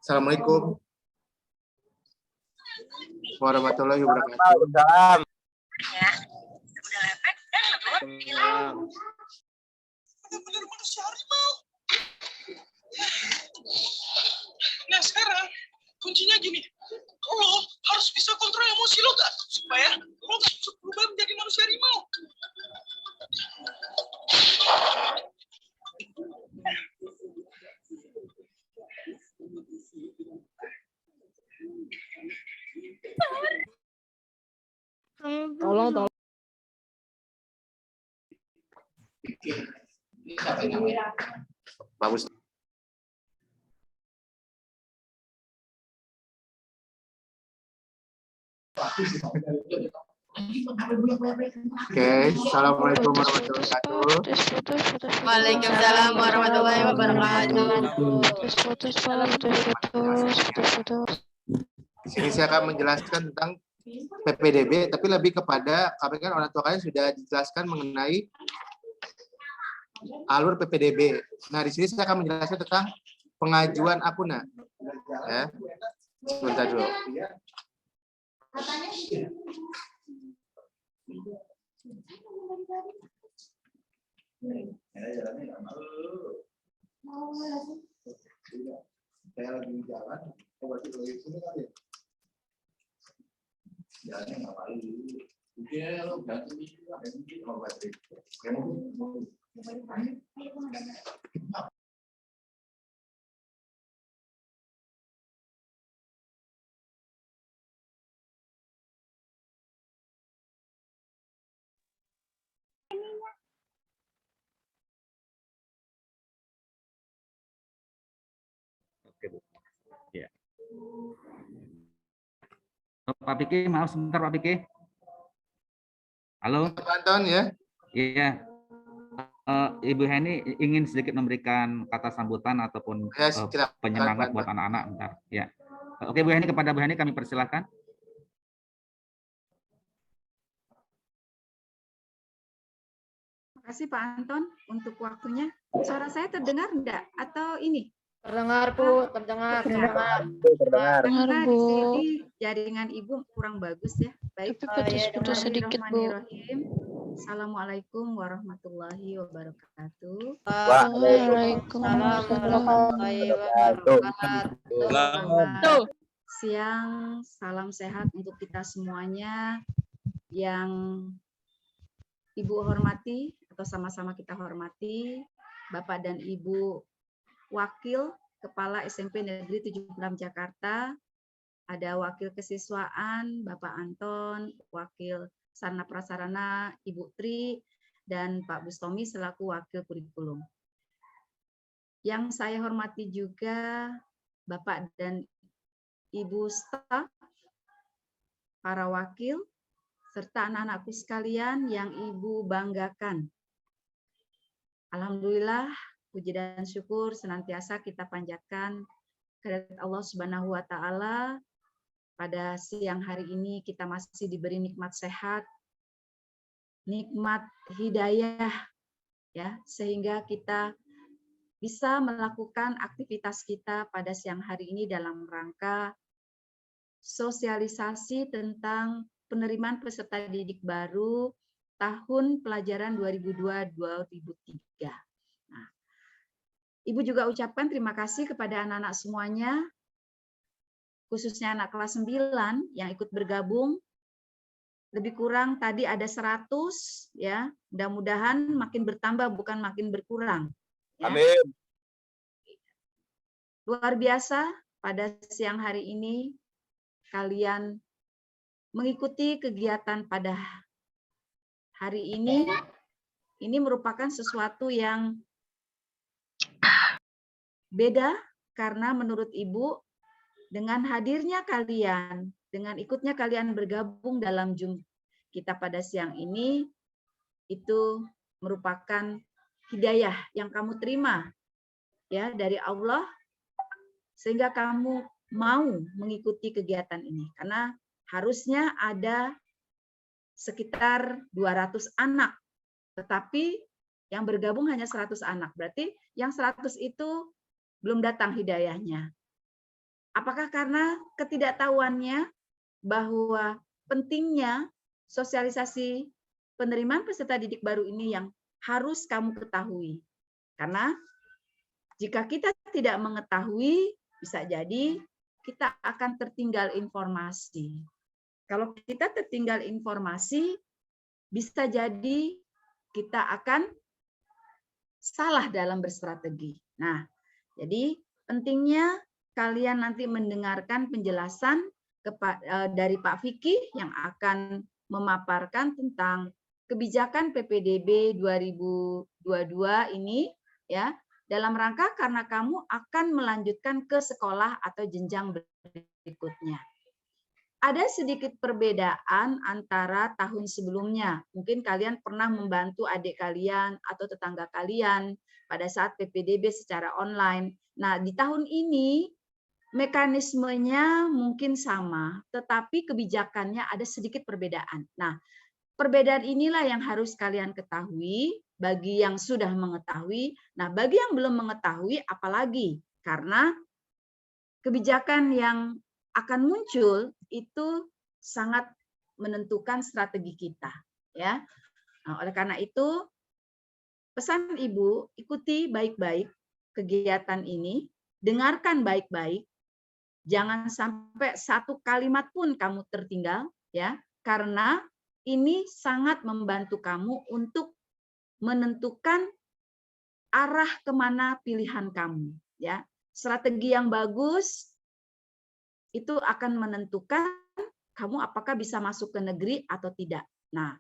Assalamualaikum warahmatullahi wabarakatuh. Waalaikumsalam. Ya, udah lepek dan ngebuat hilang. Benar-benar manusia harimau. Nah sekarang kuncinya gini, lo harus bisa kontrol emosi lo gak supaya lo berubah menjadi manusia harimau. Tolong. Bagus. Oke, assalamualaikum warahmatullahi wabarakatuh. Waalaikumsalam warahmatullahi wabarakatuh. Di sini saya akan menjelaskan tentang PPDB, tapi lebih kepada kami kan orang tua kalian sudah dijelaskan mengenai alur PPDB. Nah, di sini saya akan menjelaskan tentang pengajuan akuna. Ya, sebentar dulu. Saya lagi jalan, jalannya nggak paling lo ganti Oke, Bu. Ya. Pak Piki, maaf sebentar Pak Piki. Halo. Pak Anton ya. Iya. Ibu Heni ingin sedikit memberikan kata sambutan ataupun Ya, penyemangat buat anak-anak. Bentar. Ya. Oke, Bu Heni, kepada Bu Heni kami persilakan. Terima kasih Pak Anton untuk waktunya. Suara saya terdengar enggak? Atau ini? Terdengar, Bu. Terdengar. Karena di sini jaringan Ibu kurang bagus ya. Baik. Putus sedikit, Bu. Assalamualaikum warahmatullahi wabarakatuh. Waalaikumsalam warahmatullahi wabarakatuh. Selamat siang, salam sehat untuk kita semuanya. Yang Ibu hormati atau sama-sama kita hormati, Bapak dan Ibu Wakil Kepala SMP Negeri 76 Jakarta, ada Wakil Kesiswaan Bapak Anton, Wakil Sarana Prasarana Ibu Tri, dan Pak Bustomi selaku Wakil Kurikulum. Yang saya hormati juga Bapak dan Ibu staf, para wakil, serta anak-anakku sekalian yang Ibu banggakan. Alhamdulillah, puji dan syukur senantiasa kita panjatkan kehadirat Allah Subhanahu wa taala. Pada siang hari ini kita masih diberi nikmat sehat, nikmat hidayah ya, sehingga kita bisa melakukan aktivitas kita pada siang hari ini dalam rangka sosialisasi tentang penerimaan peserta didik baru tahun pelajaran 2002-2003. Nah, Ibu juga ucapkan terima kasih kepada anak-anak semuanya, khususnya anak kelas 9 yang ikut bergabung. Lebih kurang tadi ada 100 ya. Mudah-mudahan makin bertambah bukan makin berkurang. Ya. Amin. Luar biasa pada siang hari ini kalian mengikuti kegiatan pada hari ini. Ini merupakan sesuatu yang beda karena menurut Ibu dengan hadirnya kalian, dengan ikutnya kalian bergabung dalam Zoom kita pada siang ini, itu merupakan hidayah yang kamu terima ya dari Allah, sehingga kamu mau mengikuti kegiatan ini. Karena harusnya ada sekitar 200 anak, tetapi yang bergabung hanya 100 anak. Berarti yang 100 itu belum datang hidayahnya. Apakah karena ketidaktahuannya bahwa pentingnya sosialisasi penerimaan peserta didik baru ini yang harus kamu ketahui. Karena jika kita tidak mengetahui, bisa jadi kita akan tertinggal informasi. Kalau kita tertinggal informasi, bisa jadi kita akan salah dalam berstrategi. Nah, jadi pentingnya kalian nanti mendengarkan penjelasan dari Pak Vicky yang akan memaparkan tentang kebijakan PPDB 2022 ini, ya, dalam rangka karena kamu akan melanjutkan ke sekolah atau jenjang berikutnya. Ada sedikit perbedaan antara tahun sebelumnya. Mungkin kalian pernah membantu adik kalian atau tetangga kalian pada saat PPDB secara online. Nah, di tahun ini mekanismenya mungkin sama, tetapi kebijakannya ada sedikit perbedaan. Nah, perbedaan inilah yang harus kalian ketahui bagi yang sudah mengetahui. Nah, bagi yang belum mengetahui apalagi, karena kebijakan yang akan muncul itu sangat menentukan strategi kita, ya. Nah, oleh karena itu pesan Ibu, ikuti baik-baik kegiatan ini, dengarkan baik-baik, jangan sampai satu kalimat pun kamu tertinggal, ya, karena ini sangat membantu kamu untuk menentukan arah kemana pilihan kamu, ya. Strategi yang bagus itu akan menentukan kamu apakah bisa masuk ke negeri atau tidak. Nah,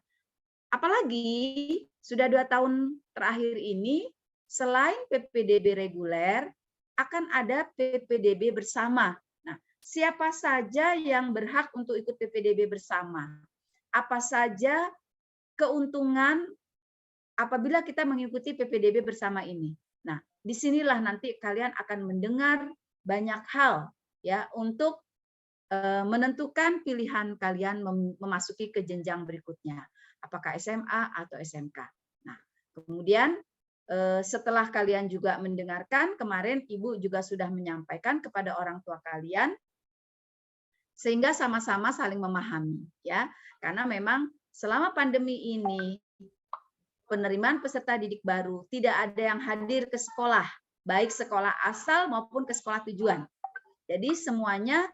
apalagi sudah 2 tahun terakhir ini, selain PPDB reguler, akan ada PPDB bersama. Nah, siapa saja yang berhak untuk ikut PPDB bersama? Apa saja keuntungan apabila kita mengikuti PPDB bersama ini? Nah, disinilah nanti kalian akan mendengar banyak hal, ya, untuk menentukan pilihan kalian memasuki ke jenjang berikutnya, apakah SMA atau SMK. Nah, kemudian setelah kalian juga mendengarkan, kemarin Ibu juga sudah menyampaikan kepada orang tua kalian, sehingga sama-sama saling memahami, ya, karena memang selama pandemi ini penerimaan peserta didik baru tidak ada yang hadir ke sekolah, baik sekolah asal maupun ke sekolah tujuan. Jadi semuanya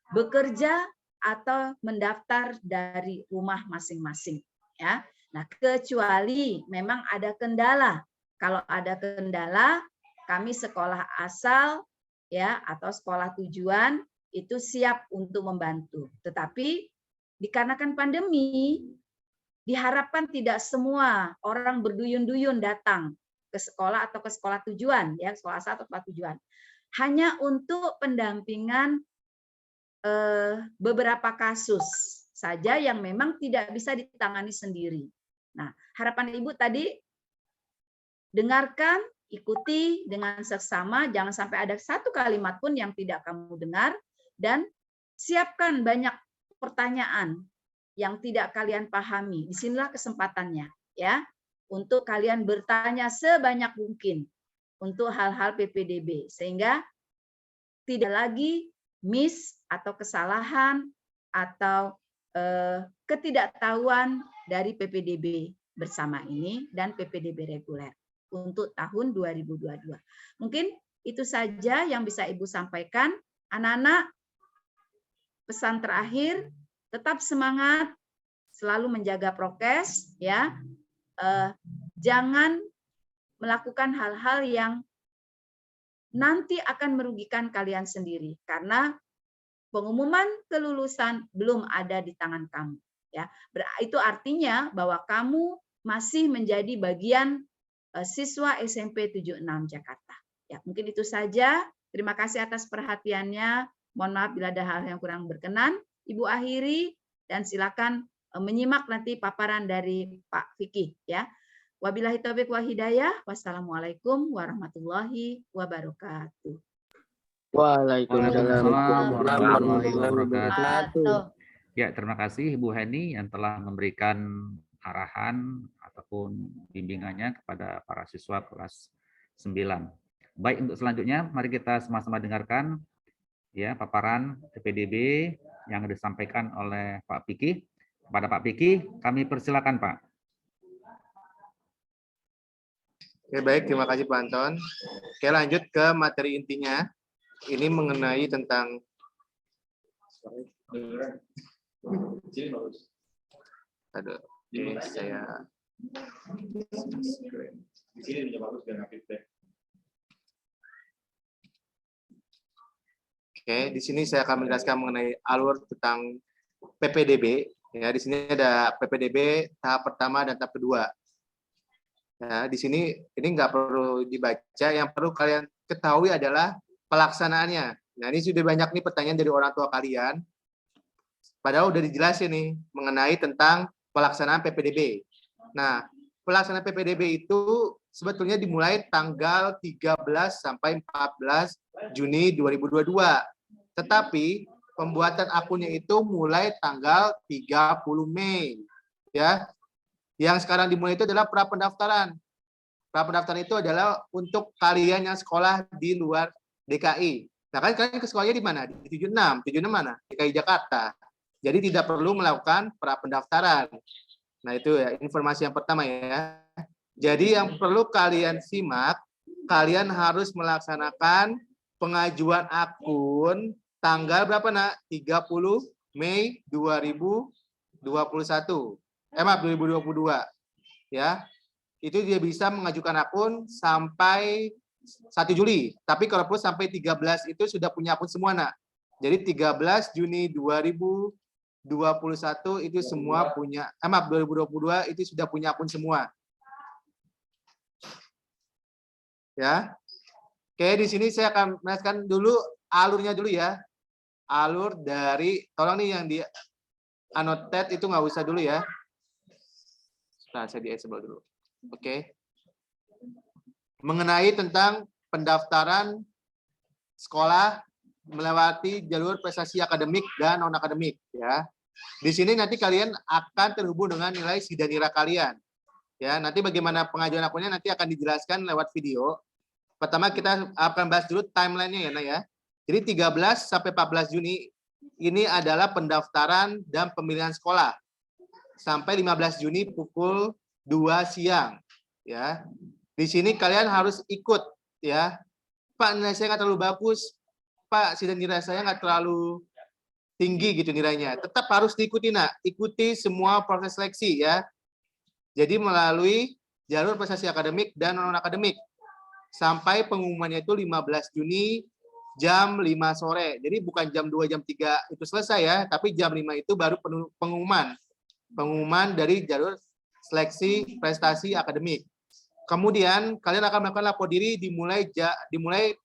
bekerja atau mendaftar dari rumah masing-masing, ya. Nah, kecuali memang ada kendala. Kalau ada kendala, kami sekolah asal, ya, atau sekolah tujuan itu siap untuk membantu. Tetapi dikarenakan pandemi, diharapkan tidak semua orang berduyun-duyun datang ke sekolah atau ke sekolah tujuan, ya, sekolah asal atau sekolah tujuan. Hanya untuk pendampingan beberapa kasus saja yang memang tidak bisa ditangani sendiri. Nah, harapan Ibu tadi, dengarkan, ikuti dengan seksama, jangan sampai ada satu kalimat pun yang tidak kamu dengar, dan siapkan banyak pertanyaan yang tidak kalian pahami. Disinilah kesempatannya, ya, untuk kalian bertanya sebanyak mungkin untuk hal-hal PPDB, sehingga tidak lagi miss atau kesalahan atau ketidaktahuan dari PPDB bersama ini dan PPDB reguler untuk tahun 2022. Mungkin itu saja yang bisa Ibu sampaikan. Anak-anak, pesan terakhir, tetap semangat, selalu menjaga prokes, ya. Jangan melakukan hal-hal yang nanti akan merugikan kalian sendiri, karena pengumuman kelulusan belum ada di tangan kamu, ya. Itu artinya bahwa kamu masih menjadi bagian siswa SMP 76 Jakarta. Ya, mungkin itu saja. Terima kasih atas perhatiannya. Mohon maaf bila ada hal yang kurang berkenan. Ibu akhiri dan silakan menyimak nanti paparan dari Pak Vicky, ya. Wabillahi taufiq wal hidayah. Wassalamualaikum warahmatullahi wabarakatuh. Waalaikumsalam warahmatullahi wabarakatuh. Ya, terima kasih Ibu Heni yang telah memberikan arahan ataupun bimbingannya kepada para siswa kelas 9. Baik, untuk selanjutnya mari kita sama-sama dengarkan ya paparan PPDB yang disampaikan oleh Pak Piki. Kepada Pak Piki, kami persilakan Pak. Oke, baik, terima kasih Pak Anton. Oke, lanjut ke materi intinya. Ini mengenai tentang Aduh, oke, saya Oke, di sini saya akan menjelaskan mengenai alur tentang PPDB. Ya, di sini ada PPDB tahap pertama dan tahap kedua. Ya, di sini ini nggak perlu dibaca, yang perlu kalian ketahui adalah pelaksanaannya. Nah, ini sudah banyak nih pertanyaan dari orang tua kalian. Padahal udah dijelasin nih mengenai tentang pelaksanaan PPDB. Nah, pelaksanaan PPDB itu sebetulnya dimulai tanggal 13 sampai 14 Juni 2022. Tetapi pembuatan akunnya itu mulai tanggal 30 Mei. Ya. Yang sekarang dimulai itu adalah pra-pendaftaran. Pra-pendaftaran itu adalah untuk kalian yang sekolah di luar DKI. Nah, kan kalian ke sekolahnya di mana? Di 76. 76 mana? DKI Jakarta. Jadi tidak perlu melakukan pra-pendaftaran. Nah, itu ya informasi yang pertama ya. Jadi yang perlu kalian simak, kalian harus melaksanakan pengajuan akun tanggal berapa nak? 30 Mei 2021. Maaf 2022. Ya. Itu dia bisa mengajukan akun sampai 1 Juli. Tapi kalau perlu sampai 13 itu sudah punya akun semua nak. Jadi 13 Juni 2021 itu semua punya, maaf 2022 itu sudah punya akun semua. Ya. Oke, di sini saya akan menjelaskan dulu alurnya dulu ya. Alur dari, tolong nih yang di annotate itu nggak usah dulu ya. Nah, saya di-enable dulu. Oke. Mengenai tentang pendaftaran sekolah melewati jalur prestasi akademik dan non-akademik ya. Di sini nanti kalian akan terhubung dengan nilai SIDA-NIRA kalian. Ya, nanti bagaimana pengajuan akunnya nanti akan dijelaskan lewat video. Pertama kita akan bahas dulu timeline-nya ya, Nak ya. Jadi 13 sampai 14 Juni ini adalah pendaftaran dan pemilihan sekolah. Sampai 15 Juni pukul 2 siang ya. Di sini kalian harus ikut ya. Pak, nilai saya nggak terlalu bagus. Pak, SIDA-NIRA saya nggak terlalu tinggi gitu nilainya. Tetap harus diikuti, Nak. Ikuti semua proses seleksi ya. Jadi melalui jalur prestasi akademik dan non-akademik. Sampai pengumumannya itu 15 Juni jam 5 sore. Jadi bukan jam 2, jam 3 itu selesai ya. Tapi jam 5 itu baru pengumuman. Pengumuman dari jalur seleksi prestasi akademik. Kemudian kalian akan melakukan lapor diri dimulai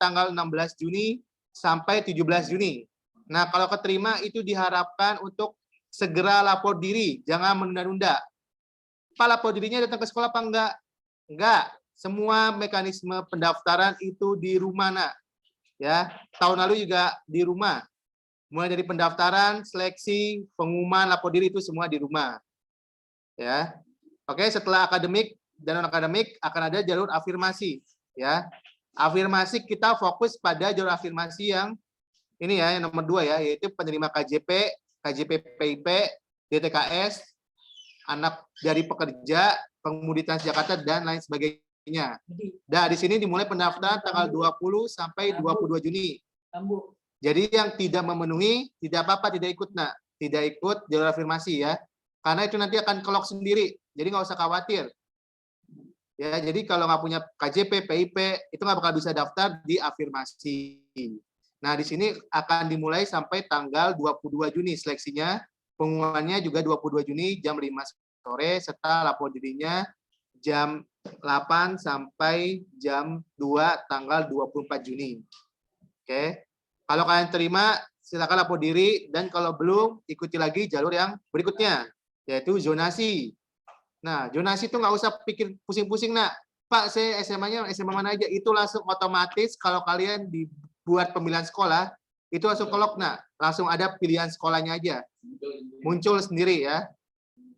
tanggal 16 Juni sampai 17 Juni. Nah, kalau keterima itu diharapkan untuk segera lapor diri, jangan menunda-nunda. Pak, lapor dirinya datang ke sekolah apa enggak? Enggak. Semua mekanisme pendaftaran itu di rumah, Nak. Ya, tahun lalu juga di rumah. Mulai dari pendaftaran, seleksi, pengumuman, lapor diri itu semua di rumah. Ya. Oke, setelah akademik dan non-akademik akan ada jalur afirmasi, ya. Afirmasi kita fokus pada jalur afirmasi yang ini ya, yang nomor 2 ya, yaitu penerima KJP, KJP PIP, DTKS, anak dari pekerja, pengemudi Transjakarta dan lain sebagainya. Nah, di sini dimulai pendaftaran tanggal 20 sampai 22 Juni. Jadi yang tidak memenuhi tidak apa-apa, tidak ikut, Nak. Tidak ikut jalur afirmasi ya. Karena itu nanti akan kelok sendiri. Jadi nggak usah khawatir. Ya, jadi kalau nggak punya KJP, PIP, itu nggak bakal bisa daftar di afirmasi. Nah, di sini akan dimulai sampai tanggal 22 Juni seleksinya. Pengumumannya juga 22 Juni jam 5 sore, serta lapor dirinya jam 8 sampai jam 2 tanggal 24 Juni. Oke. Kalau kalian terima, silakan lapor diri, dan kalau belum, ikuti lagi jalur yang berikutnya, yaitu zonasi. Nah, zonasi itu nggak usah pikir pusing-pusing, Nak. Pak, saya SMA-nya SMA mana aja, itu langsung otomatis kalau kalian dibuat pemilihan sekolah, itu langsung kelok, Nak. Langsung ada pilihan sekolahnya aja. Muncul sendiri ya.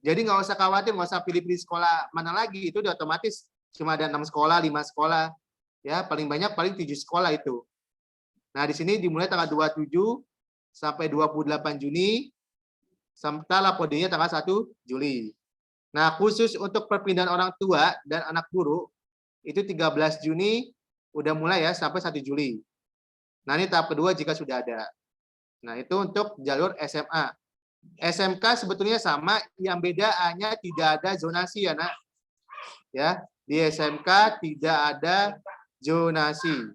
Jadi nggak usah khawatir, nggak usah pilih-pilih sekolah mana lagi, itu udah otomatis. Cuma ada 6 sekolah, 5 sekolah. Ya, paling banyak paling 7 sekolah itu. Nah, di sini dimulai tanggal 27 sampai 28 Juni, serta lapodenya tanggal 1 Juli. Nah, khusus untuk perpindahan orang tua dan anak guru, itu 13 Juni udah mulai ya, sampai 1 Juli. Nah, ini tahap kedua jika sudah ada. Nah, itu untuk jalur SMA. SMK sebetulnya sama, yang beda hanya tidak ada zonasi ya, Nak. Ya, di SMK tidak ada zonasi.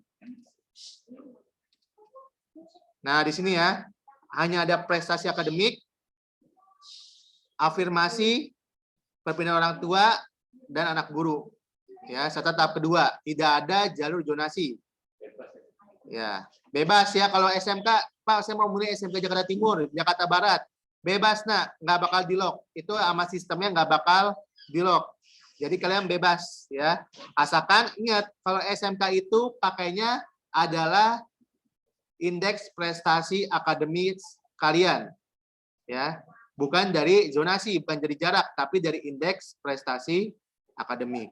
Nah, di sini ya, hanya ada prestasi akademik, afirmasi, perpindahan orang tua, dan anak guru. Ya, serta tahap kedua, tidak ada jalur zonasi. Ya, bebas ya kalau SMK, Pak, saya mau mulai SMK Jakarta Timur, Jakarta Barat. Bebas, Nak, nggak bakal di-lock. Itu sama sistemnya nggak bakal di-lock. Jadi kalian bebas ya. Asalkan ingat kalau SMK itu pakainya adalah indeks prestasi akademis kalian. Ya. Bukan dari zonasi, bukan dari jarak, tapi dari indeks prestasi akademik.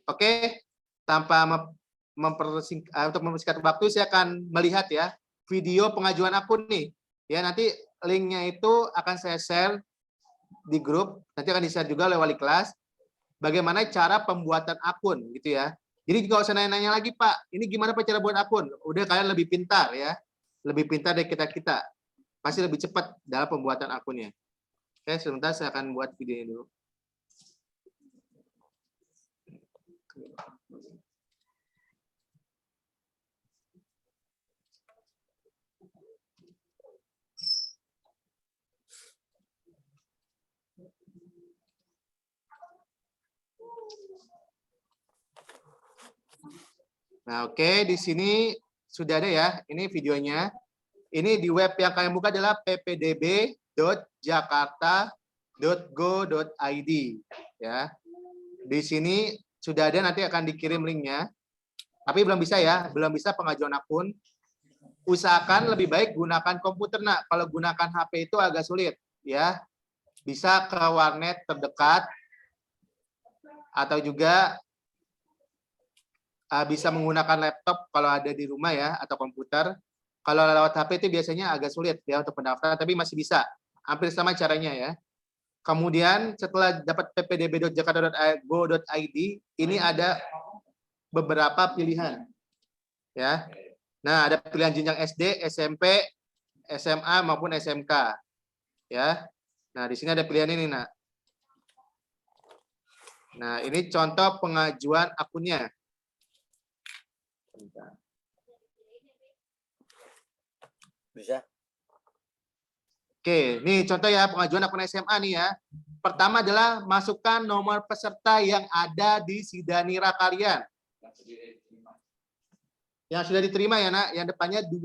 Oke, tanpa untuk mempersingkat waktu, saya akan melihat ya video pengajuan akun nih. Ya, nanti linknya itu akan saya share di grup. Nanti akan di-share juga oleh wali kelas. Bagaimana cara pembuatan akun, gitu ya. Jadi nggak usah nanya-nanya lagi, Pak. Ini gimana Pak cara buat akun? Udah kalian lebih pintar ya, lebih pintar dari kita. Pasti lebih cepat dalam pembuatan akunnya. Oke, sebentar saya akan buat videonya dulu. Nah, oke, di sini sudah ada ya, ini videonya. Ini di web yang kalian buka adalah ppdb.jakarta.go.id ya. Di sini sudah ada, nanti akan dikirim linknya. Tapi belum bisa ya, belum bisa pengajuan akun. Usahakan lebih baik gunakan komputer, Nak. Kalau gunakan HP itu agak sulit ya. Bisa ke warnet terdekat atau juga bisa menggunakan laptop kalau ada di rumah ya, atau komputer. Kalau lewat HP itu biasanya agak sulit ya untuk pendaftaran, tapi masih bisa. Hampir sama caranya ya. Kemudian setelah dapat ppdb.jakarta.go.id, ini ada beberapa pilihan. Ya. Nah, ada pilihan jenjang SD, SMP, SMA maupun SMK. Ya. Nah, di sini ada pilihan ini, Nak. Nah, ini contoh pengajuan akunnya. Bisa. Oke, nih contoh ya pengajuan akun SMA nih ya. Pertama adalah masukkan nomor peserta yang ada di Sidanira kalian. Yang sudah diterima ya, Nak, yang depannya 2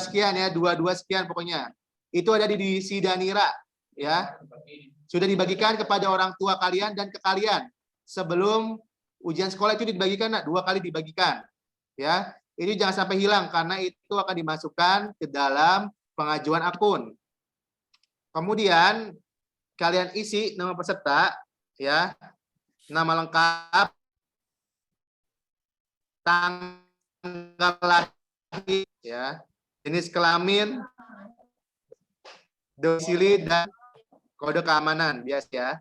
sekian ya, 22 sekian pokoknya. Itu ada di Sidanira ya. Sudah dibagikan kepada orang tua kalian dan ke kalian. Sebelum ujian sekolah itu dibagikan, Nak, 2 kali dibagikan. Ya. Ini jangan sampai hilang karena itu akan dimasukkan ke dalam pengajuan akun. Kemudian kalian isi nama peserta ya, nama lengkap, tanggal lahir ya, jenis kelamin, domisili dan kode keamanan biasa ya.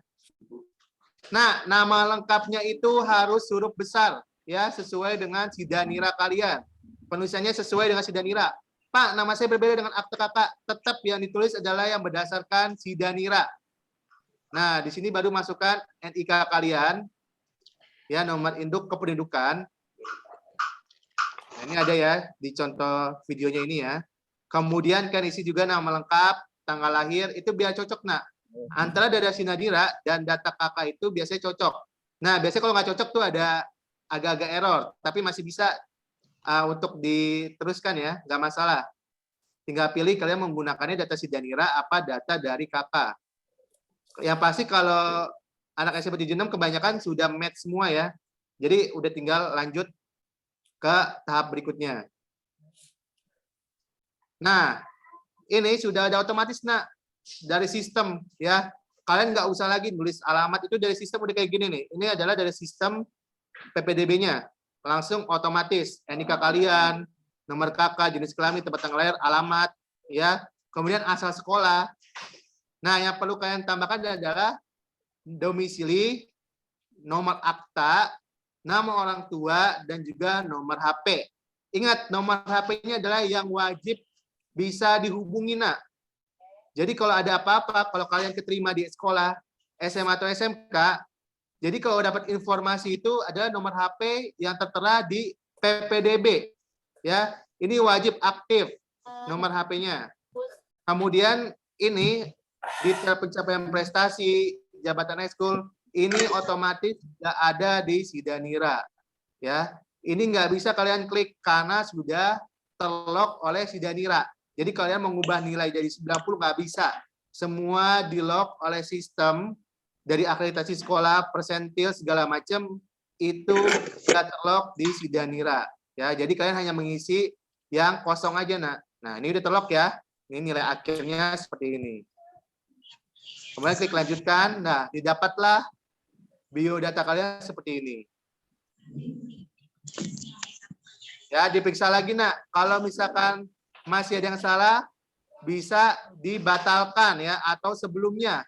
Nah, nama lengkapnya itu harus huruf besar ya, sesuai dengan Sidanira kalian. Penulisannya sesuai dengan Sidanira. Pak, nama saya berbeda dengan akte kakak. Tetap yang ditulis adalah yang berdasarkan Sidanira. Nah, di sini baru masukkan NIK kalian. Ya, nomor induk kependudukan. Nah, ini ada ya di contoh videonya ini ya. Kemudian kan isi juga nama lengkap, tanggal lahir, itu biar cocok, Nak. Antara data Sidanira dan data kakak itu biasanya cocok. Nah, biasanya kalau nggak cocok tuh ada agak-agak error, tapi masih bisa untuk diteruskan ya, nggak masalah. Tinggal pilih kalian menggunakannya data Sidanira apa data dari kakak. Yang pasti kalau anak SMP 76 kebanyakan sudah match semua ya. Jadi udah tinggal lanjut ke tahap berikutnya. Nah, ini sudah ada otomatis, Nak, dari sistem ya. Kalian nggak usah lagi nulis alamat, itu dari sistem udah kayak gini nih. Ini adalah dari sistem PPDB-nya. langsung otomatis NIK kalian, nomor KK, jenis kelamin, tempat tanggal lahir, alamat, ya. Kemudian asal sekolah. Nah, yang perlu kalian tambahkan adalah domisili, nomor akta, nama orang tua, dan juga nomor HP. Ingat, nomor HP-nya adalah yang wajib bisa dihubungi, nak. Jadi kalau ada apa-apa, kalau kalian keterima di sekolah, SMA atau SMK, jadi kalau dapat informasi itu adalah nomor HP yang tertera di PPDB. Ya, ini wajib aktif nomor HP-nya. Kemudian ini detail pencapaian prestasi jabatan ekskul ini otomatis sudah ada di Sidanira. Ya, ini nggak bisa kalian klik karena sudah terlock oleh Sidanira. Jadi kalian mengubah nilai dari 90 nggak bisa. Semua di-lock oleh sistem dari akreditasi sekolah, persentil segala macam itu sudah terlock di Sidanira. Ya, jadi kalian hanya mengisi yang kosong aja, nak. Nah, ini udah terlock ya. Ini nilai akhirnya seperti ini. Kemudian klik lanjutkan. Nah, didapatlah biodata kalian seperti ini. Ya, diperiksa lagi, nak. Kalau misalkan masih ada yang salah, bisa dibatalkan ya, atau sebelumnya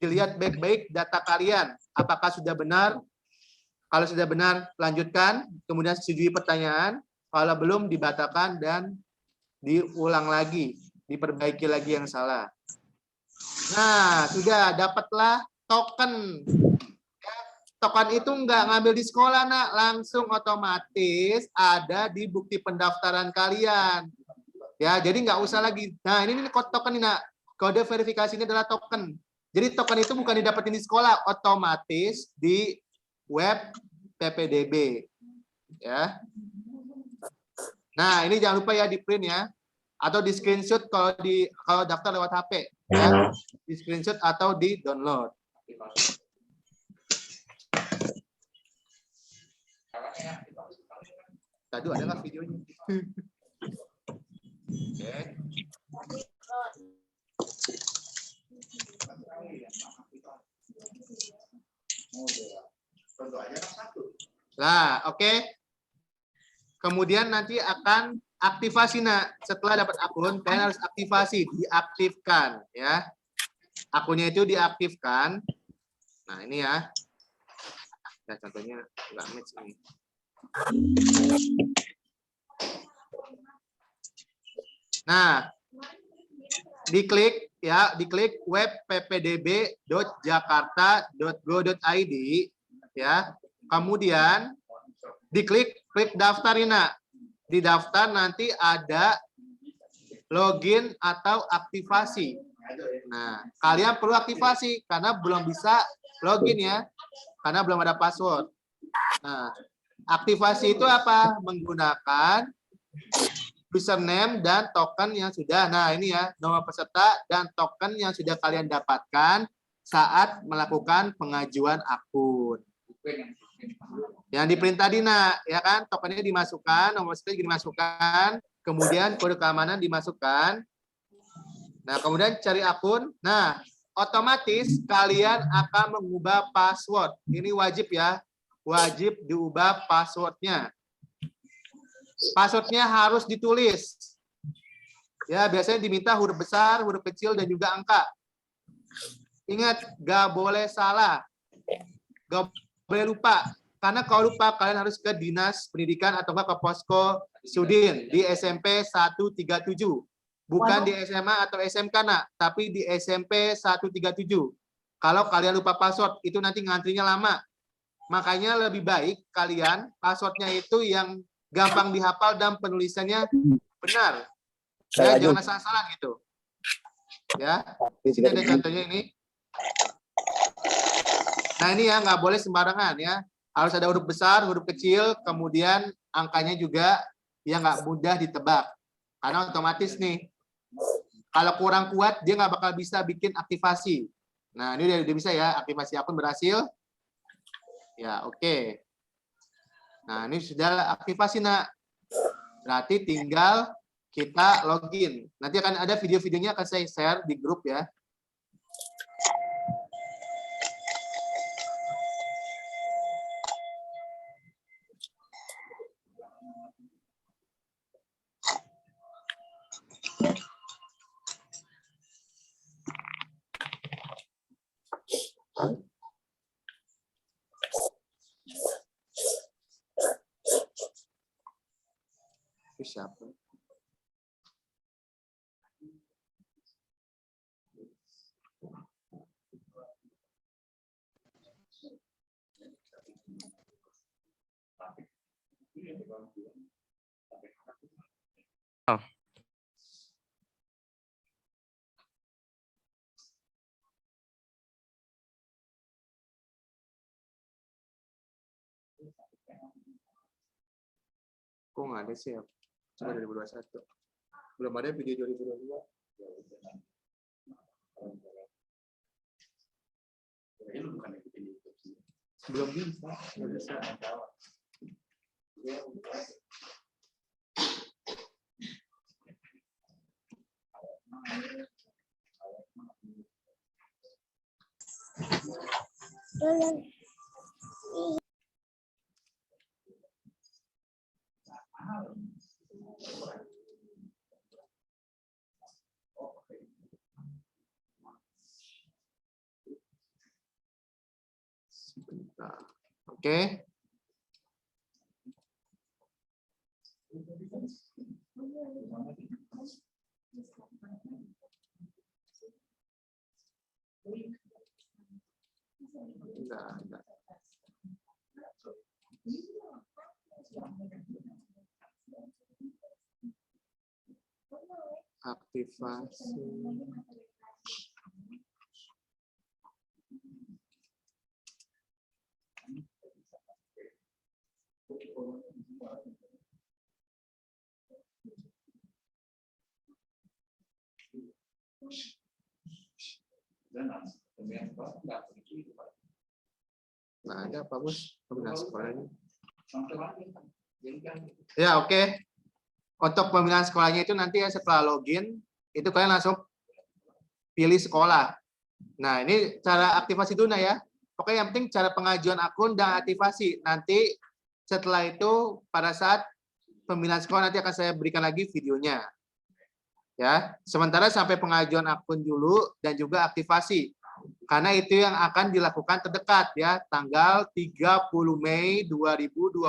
dilihat baik-baik data kalian. Apakah sudah benar? Kalau sudah benar, lanjutkan. Kemudian setujui pertanyaan. Kalau belum, dibatalkan dan diulang lagi. Diperbaiki lagi yang salah. Nah, sudah dapatlah token. Token itu nggak ngambil di sekolah, nak. Langsung otomatis ada di bukti pendaftaran kalian. Ya, jadi nggak usah lagi. Nah, ini token ini, nak. Kode verifikasi ini adalah token. Jadi token itu bukan didapetin di sekolah, otomatis di web PPDB. Ya. Nah, ini jangan lupa ya di print ya, atau di screenshot kalau daftar lewat HP, ya. Di screenshot atau di download. Tadi ada nggak videonya? Oke. Nah, oke. Kemudian nanti akan aktivasi, nak. Setelah dapat akun, kalian harus aktivasi, diaktifkan, ya. Akunnya itu diaktifkan. Nah, ini ya. Ya, contohnya nggak match ini. Nah, diklik ya, diklik web ppdb.jakarta.go.id ya. Kemudian diklik daftar ini, nak. Di daftar nanti ada login atau aktivasi. Nah, kalian perlu aktivasi karena belum bisa login ya. Karena belum ada password. Nah, aktivasi itu apa? Menggunakan username dan token yang sudah. Nah, ini ya, nomor peserta dan token yang sudah kalian dapatkan saat melakukan pengajuan akun. Yang di print tadi, nak, ya kan? Tokennya dimasukkan, nomor peserta dimasukkan, kemudian kode keamanan dimasukkan. Nah, kemudian cari akun. Nah, otomatis kalian akan mengubah password. Ini wajib ya. Wajib diubah passwordnya. Passwordnya harus ditulis. Ya, biasanya diminta huruf besar, huruf kecil, dan juga angka. Ingat, gak boleh salah. Gak boleh lupa. Karena kalau lupa, kalian harus ke Dinas Pendidikan atau ke Posko Sudin di SMP 137. Bukan di SMA atau SMK, nak, tapi di SMP 137. Kalau kalian lupa password, itu nanti ngantrinya lama. Makanya lebih baik kalian passwordnya itu yang gampang dihafal dan penulisannya benar. Ya, jangan salah-salah gitu. Ya, di sini ada contohnya ini. Nah, ini ya, nggak boleh sembarangan ya. Harus ada huruf besar, huruf kecil, kemudian angkanya juga yang nggak mudah ditebak. Karena otomatis nih, kalau kurang kuat, dia nggak bakal bisa bikin aktivasi. Nah, ini udah bisa ya, aktivasi akun berhasil. Ya, oke. Nah, ini sudah aktivasi, nak. Berarti tinggal kita login. Nanti akan ada video-videonya akan saya share di grup ya. siapa? Kok nggak ada sih? Cuma 2021. Belum ada video 2022. Belum bisa. Belum bisa. Sebentar. Oke. Enggak. Aktivasi. Nah, ada Pak Bos pembinaan sekolahnya. Ya, oke. Untuk pembinaan sekolahnya itu nanti ya setelah login, itu kalian langsung pilih sekolah. Nah, ini cara aktivasi dulu ya. Oke, yang penting cara pengajuan akun dan aktivasi. Nanti setelah itu pada saat pembinaan sekolah nanti akan saya berikan lagi videonya. Ya, sementara sampai pengajuan akun dulu dan juga aktivasi. Karena itu yang akan dilakukan terdekat ya, tanggal 30 Mei 2022.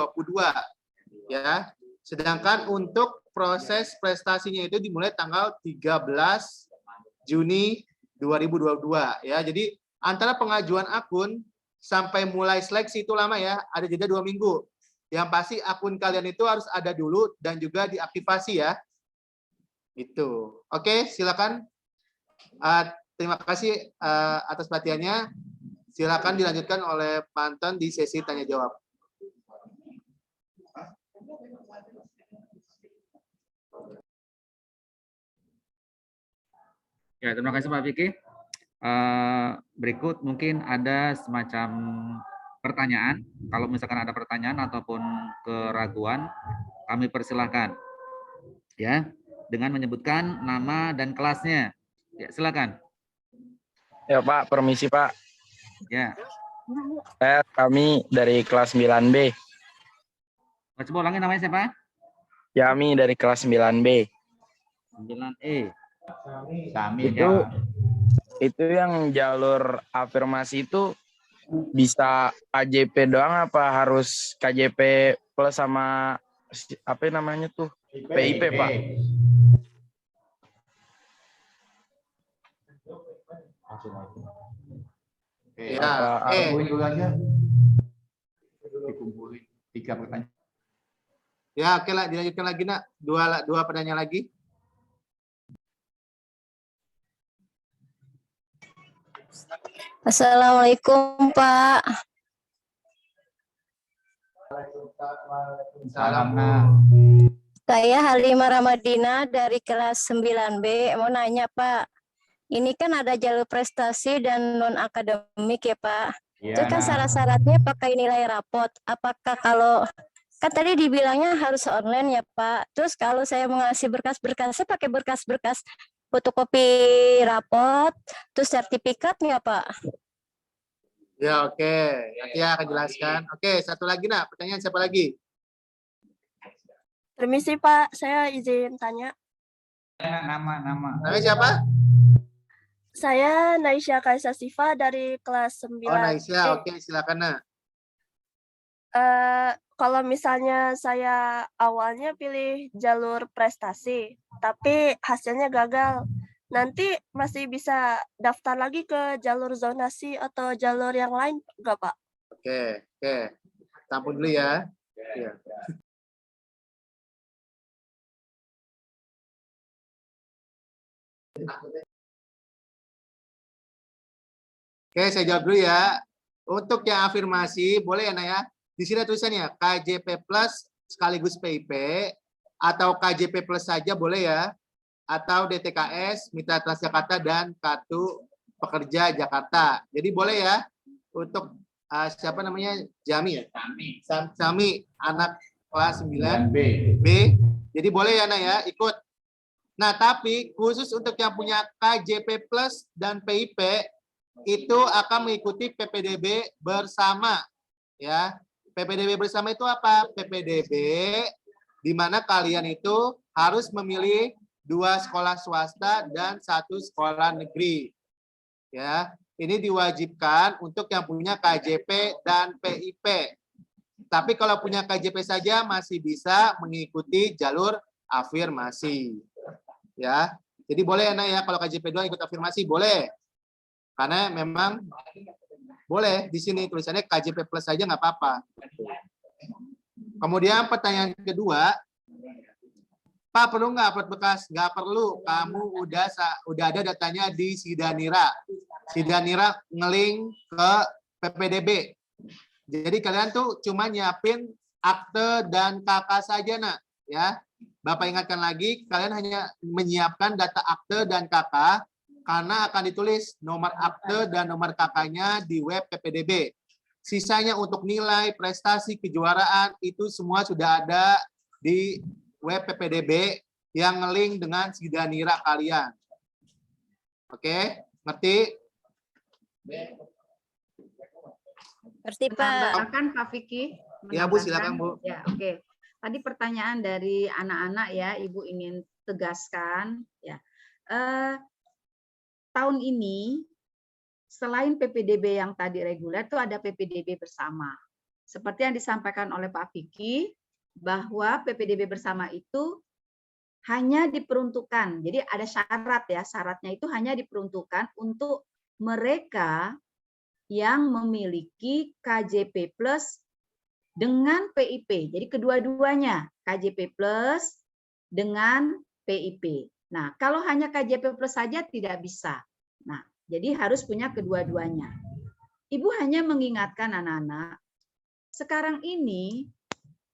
Ya. Sedangkan untuk proses prestasinya itu dimulai tanggal 13 Juni 2022 ya. Jadi antara pengajuan akun sampai mulai seleksi itu lama ya, ada jeda 2 minggu. Yang pasti akun kalian itu harus ada dulu dan juga diaktifasi ya. Itu. Oke, silakan. Terima kasih atas perhatiannya. Silakan dilanjutkan oleh Panton di sesi tanya jawab. Ya, terima kasih Pak Vicky. Berikut mungkin ada semacam pertanyaan. Kalau misalkan ada pertanyaan ataupun keraguan, kami persilahkan. Ya, dengan menyebutkan nama dan kelasnya. Ya, silakan. Ya Pak, permisi Pak. Ya. Kami dari kelas 9B. Coba ulangi namanya siapa? Yami dari kelas 9B. 9E. Kami itu yang jalur afirmasi itu bisa KJP doang apa harus KJP plus sama apa namanya tuh? PIP, Pak. Ya, dulu aja. Dikumpulin 3 pertanyaan. Ya, oke lah, dilanjutkan lagi nak. Dua pertanyaan lagi. Assalamualaikum Pak. Salam. Saya Halimah Ramadina dari kelas 9B. Mau nanya Pak, ini kan ada jalur prestasi dan non akademik ya Pak. Ya, Itu kan syarat-syaratnya pakai nilai rapot. Apakah kalau kan tadi dibilangnya harus online ya Pak. Terus kalau saya mau ngasih berkas-berkasnya pakai berkas-berkas fotokopi rapot, terus sertifikatnya Pak. Ya, oke. Nanti ya akan jelaskan. Oke, satu lagi nak. Pertanyaan siapa lagi? Permisi Pak, saya izin tanya. Nama. Namanya siapa? Saya Naisha Kaisa Sifa dari kelas 9. Oh, Naisha. Oke, silakan nak. Kalau misalnya saya awalnya pilih jalur prestasi, tapi hasilnya gagal, nanti masih bisa daftar lagi ke jalur zonasi atau jalur yang lain nggak, Pak? Oke. Tampun dulu ya. Iya. Oke, saya jawab dulu ya. Untuk yang afirmasi, boleh ya, Nak ya? Di sini tulisannya KJP plus sekaligus PIP, atau KJP plus saja boleh ya, atau DTKS, Mitra Transjakarta, dan Kartu Pekerja Jakarta. Jadi boleh ya, untuk siapa namanya? Jami ya? Sami, anak kelas 9 B. Jadi boleh ya, Nak ya, ikut. Nah, tapi khusus untuk yang punya KJP plus dan PIP, itu akan mengikuti PPDB bersama. Ya, PPDB bersama itu apa? PPDB di mana kalian itu harus memilih 2 sekolah swasta dan 1 sekolah negeri. Ya, ini diwajibkan untuk yang punya KJP dan PIP. Tapi kalau punya KJP saja masih bisa mengikuti jalur afirmasi. Ya, jadi boleh Nak ya, kalau KJP doang ikut afirmasi boleh. Karena memang boleh di sini tulisannya KJP plus saja nggak apa-apa. Kemudian pertanyaan kedua, Pak perlu nggak upload bekas? Nggak perlu, kamu udah ada datanya di Sidanira. Sidanira ngelink ke PPDB. Jadi kalian tuh cuma nyiapin akte dan KK saja, Nak. Ya, Bapak ingatkan lagi, kalian hanya menyiapkan data akte dan KK karena akan ditulis nomor akte dan nomor KK-nya di web PPDB. Sisanya untuk nilai, prestasi, kejuaraan, itu semua sudah ada di web PPDB yang nge-link dengan Sidanira kalian. Oke, ngerti? Ngerti, Pak. Menambahkan Pak Vicky? Ya, Bu, silakan, Bu. Ya, oke. Tadi pertanyaan dari anak-anak ya, Ibu ingin tegaskan ya. Tahun ini selain PPDB yang tadi reguler itu ada PPDB bersama. Seperti yang disampaikan oleh Pak Vicky bahwa PPDB bersama itu hanya diperuntukkan. Jadi ada syarat ya, syaratnya itu hanya diperuntukkan untuk mereka yang memiliki KJP plus dengan PIP. Jadi kedua-duanya KJP plus dengan PIP. Nah, kalau hanya KJP plus saja tidak bisa. Nah, jadi harus punya kedua-duanya. Ibu hanya mengingatkan anak-anak, sekarang ini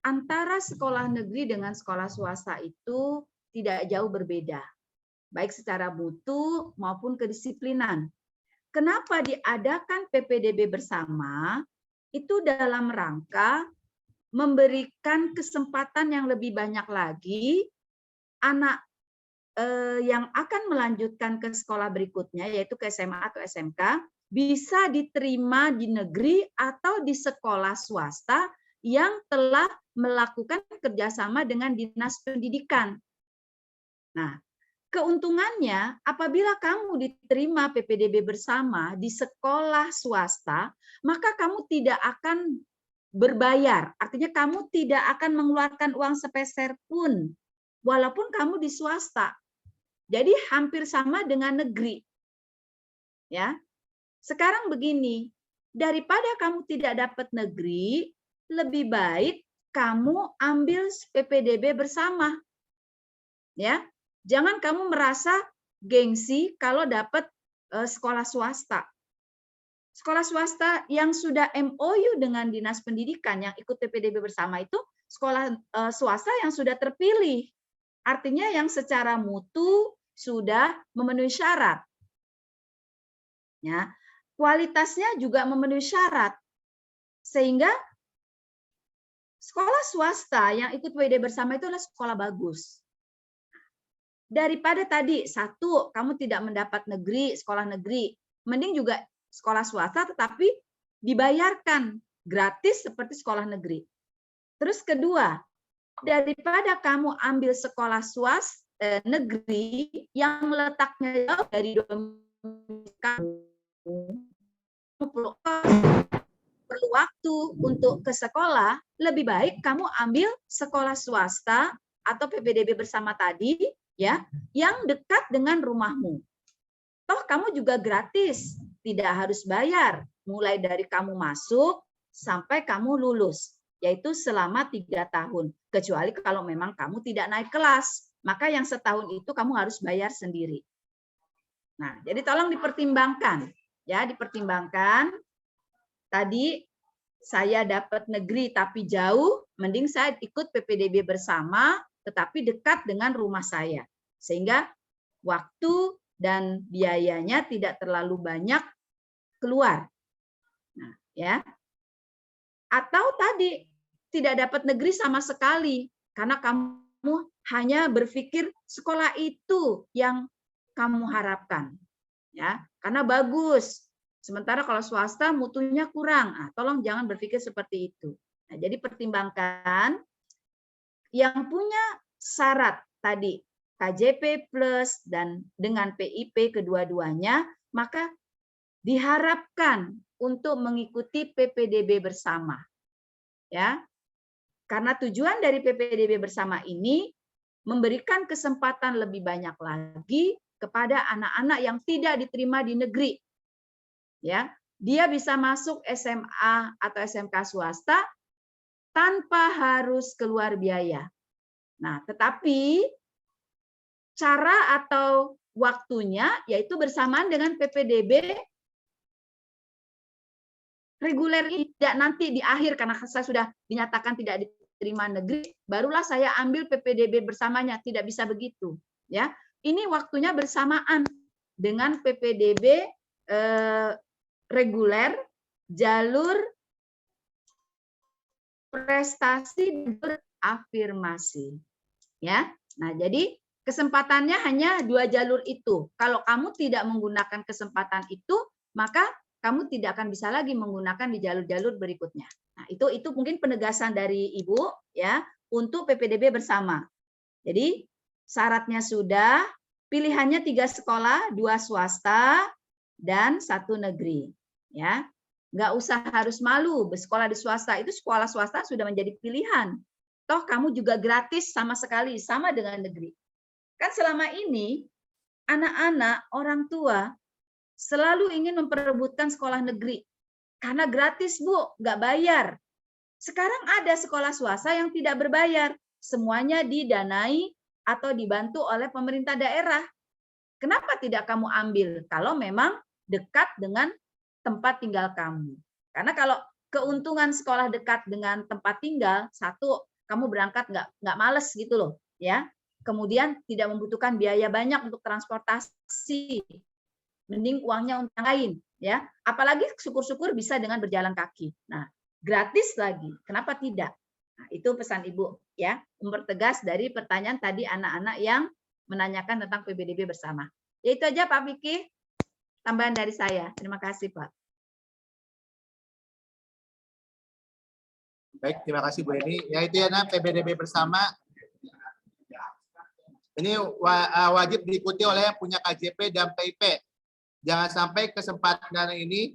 antara sekolah negeri dengan sekolah swasta itu tidak jauh berbeda, baik secara mutu maupun kedisiplinan. Kenapa diadakan PPDB bersama? Itu dalam rangka memberikan kesempatan yang lebih banyak lagi anak yang akan melanjutkan ke sekolah berikutnya, yaitu ke SMA atau SMK, bisa diterima di negeri atau di sekolah swasta yang telah melakukan kerjasama dengan dinas pendidikan. Nah, keuntungannya apabila kamu diterima PPDB bersama di sekolah swasta, maka kamu tidak akan berbayar. Artinya kamu tidak akan mengeluarkan uang sepeser pun, walaupun kamu di swasta. Jadi hampir sama dengan negeri. Ya. Sekarang begini, daripada kamu tidak dapat negeri, lebih baik kamu ambil PPDB bersama. Ya. Jangan kamu merasa gengsi kalau dapat sekolah swasta. Sekolah swasta yang sudah MOU dengan Dinas Pendidikan yang ikut PPDB bersama itu sekolah swasta yang sudah terpilih. Artinya yang secara mutu sudah memenuhi syarat. Ya, kualitasnya juga memenuhi syarat. Sehingga sekolah swasta yang ikut PPDB bersama itu adalah sekolah bagus. Daripada tadi, satu, kamu tidak mendapat negeri, sekolah negeri. Mending juga sekolah swasta tetapi dibayarkan gratis seperti sekolah negeri. Terus kedua, daripada kamu ambil sekolah swasta negeri yang letaknya jauh dari domisili kamu, perlu waktu untuk ke sekolah, lebih baik kamu ambil sekolah swasta atau PPDB bersama tadi, ya, yang dekat dengan rumahmu. Toh kamu juga gratis, tidak harus bayar, mulai dari kamu masuk sampai kamu lulus, yaitu selama 3 tahun. Kecuali kalau memang kamu tidak naik kelas, maka yang setahun itu kamu harus bayar sendiri. Nah, jadi tolong dipertimbangkan, ya, dipertimbangkan. Tadi saya dapat negeri tapi jauh, mending saya ikut PPDB bersama, tetapi dekat dengan rumah saya, sehingga waktu dan biayanya tidak terlalu banyak keluar. Nah, ya. Atau tadi tidak dapat negeri sama sekali karena kamu hanya berpikir sekolah itu yang kamu harapkan, ya, karena bagus. Sementara kalau swasta mutunya kurang. Nah, tolong jangan berpikir seperti itu. Nah, jadi pertimbangkan yang punya syarat tadi KJP plus dan dengan PIP kedua-duanya, maka diharapkan untuk mengikuti PPDB bersama. Ya. Karena tujuan dari PPDB bersama ini memberikan kesempatan lebih banyak lagi kepada anak-anak yang tidak diterima di negeri. Ya, dia bisa masuk SMA atau SMK swasta tanpa harus keluar biaya. Nah, tetapi cara atau waktunya yaitu bersamaan dengan PPDB reguler, tidak nanti di akhir karena saya sudah dinyatakan tidak diterima negeri, barulah saya ambil PPDB bersamanya, tidak bisa begitu, ya. Ini waktunya bersamaan dengan PPDB reguler, jalur prestasi berafirmasi, ya. Nah, jadi kesempatannya hanya 2 jalur itu. Kalau kamu tidak menggunakan kesempatan itu, maka kamu tidak akan bisa lagi menggunakan di jalur-jalur berikutnya. Nah, itu mungkin penegasan dari Ibu, ya, untuk PPDB bersama. Jadi syaratnya sudah, pilihannya 3 sekolah, 2 swasta dan 1 negeri. Ya, nggak usah harus malu bersekolah di swasta, itu sekolah swasta sudah menjadi pilihan. Toh kamu juga gratis sama sekali, sama dengan negeri. Kan selama ini anak-anak, orang tua selalu ingin memperebutkan sekolah negeri karena gratis, Bu, nggak bayar. Sekarang ada sekolah swasta yang tidak berbayar, semuanya didanai atau dibantu oleh pemerintah daerah. Kenapa tidak kamu ambil kalau memang dekat dengan tempat tinggal kamu? Karena kalau keuntungan sekolah dekat dengan tempat tinggal, satu, kamu berangkat nggak males gitu loh, ya. Kemudian tidak membutuhkan biaya banyak untuk transportasi, mending uangnya untuk yang lain, ya. Apalagi syukur-syukur bisa dengan berjalan kaki. Nah, gratis lagi, kenapa tidak? Nah, itu pesan Ibu, ya. Mempertegas dari pertanyaan tadi anak-anak yang menanyakan tentang PPDB bersama. Ya, itu aja Pak Vicky. Tambahan dari saya. Terima kasih, Pak. Baik, terima kasih Bu Eni. Ya, itu ya, PPDB bersama. Ini wajib diikuti oleh yang punya KJP dan PIP. Jangan sampai kesempatan ini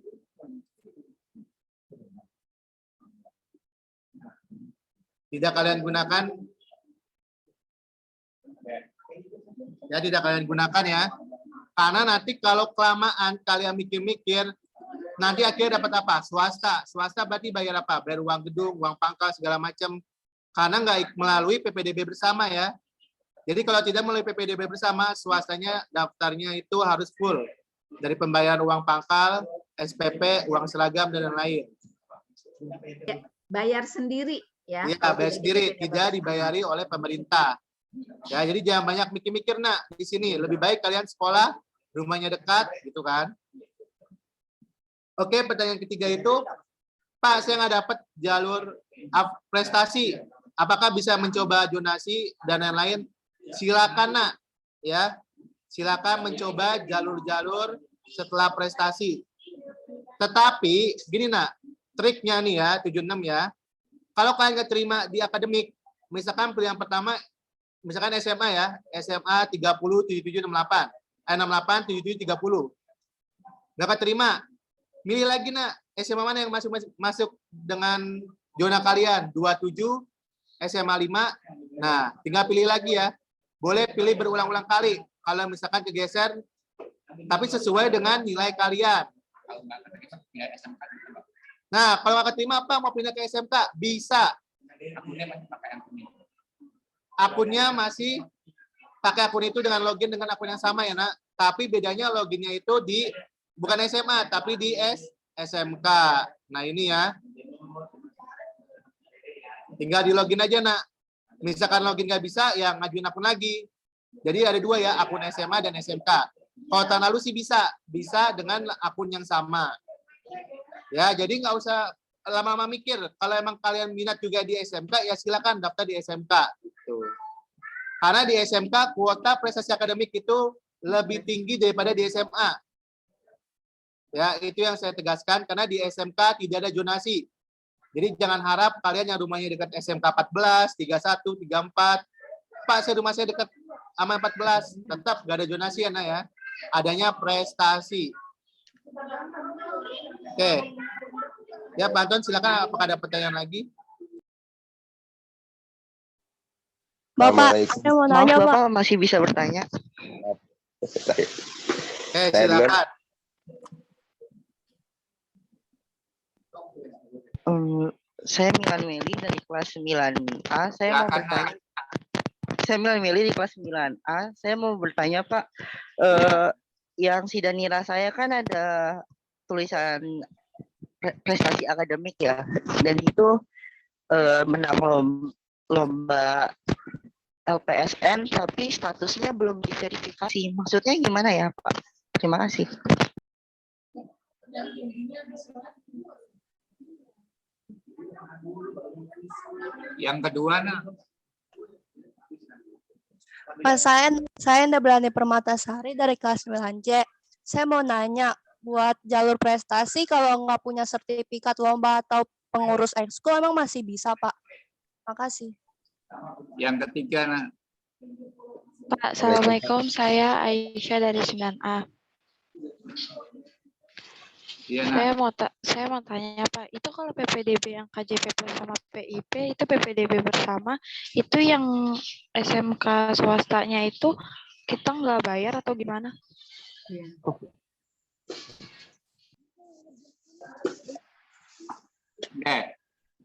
tidak kalian gunakan. Ya, tidak kalian gunakan ya. Karena nanti kalau kelamaan kalian mikir-mikir, nanti akhirnya dapat apa? Swasta. Swasta berarti bayar apa? Bayar uang gedung, uang pangkal, segala macam. Karena nggak melalui PPDB bersama ya. Jadi kalau tidak melalui PPDB bersama, swastanya daftarnya itu harus full. Dari pembayaran uang pangkal, SPP, uang seragam, dan lain-lain. Bayar sendiri ya. Iya, bayar sendiri. Tidak dibayari oleh pemerintah. Ya, jadi jangan banyak mikir-mikir nak di sini. Lebih baik kalian sekolah, rumahnya dekat, gitu kan. Oke, pertanyaan ketiga itu, Pak, saya nggak dapat jalur prestasi. Apakah bisa mencoba zonasi dan lain-lain? Silakan nak, ya. Silakan mencoba jalur-jalur setelah prestasi. Tetapi, gini nak, triknya nih ya, 76 ya. Kalau kalian nggak terima di akademik, misalkan pilihan pertama, misalkan SMA ya, SMA 30, 77, 68. 68, 77, 30. Nggak keterima. Milih lagi nak, SMA mana yang masuk dengan zona kalian, 27, SMA 5. Nah, tinggal pilih lagi ya. Boleh pilih berulang-ulang kali. Kalau misalkan kegeser, tapi sesuai dengan nilai kalian. Nah, kalau nggak keterima apa? Mau pindah ke SMK? Bisa. Akunnya masih pakai akun itu dengan login dengan akun yang sama ya nak. Tapi bedanya loginnya itu di bukan SMA, tapi di SMK. Nah ini ya. Tinggal di login aja nak. Misalkan login nggak bisa, ya ngajuin akun lagi. Jadi ada dua ya, akun SMA dan SMK. Kalau tahun lalu sih bisa dengan akun yang sama. Ya, jadi nggak usah lama-lama mikir. Kalau emang kalian minat juga di SMK, ya silakan daftar di SMK. Tuh. Karena di SMK kuota prestasi akademik itu lebih tinggi daripada di SMA. Ya, itu yang saya tegaskan karena di SMK tidak ada zonasi. Jadi jangan harap kalian yang rumahnya dekat SMK 14, 31, 34. Pak, rumah saya dekat sama 14, tetap nggak ada zonasi ya, Nak ya. Adanya prestasi. Oke. Ya, Pak Anton, silakan apakah ada pertanyaan lagi? Bapak, saya mau nanya, Pak. Bapak masih bisa bertanya? Silakan. Saya Milan Meli dari kelas 9A. Saya mau bertanya. Saya Milan Meli di kelas 9A. Saya mau bertanya, Pak. Yang Sidanira saya kan ada tulisan prestasi akademik ya. Dan itu menang lomba LPSN, tapi statusnya belum diverifikasi. Maksudnya gimana ya, Pak? Terima kasih. Yang kedua, nah. Pak, saya Ndabrani Permatasari dari kelas 9C. Saya mau nanya, buat jalur prestasi kalau nggak punya sertifikat lomba atau pengurus ekskul emang masih bisa, Pak? Makasih. Yang ketiga, nah. Pak, Assalamualaikum. Saya Aisyah dari 9A. Iya, nah. Saya mau tanya, Pak, itu kalau PPDB yang KJP plus sama PIP, itu PPDB bersama, itu yang SMK swastanya itu kita nggak bayar atau gimana? Oke.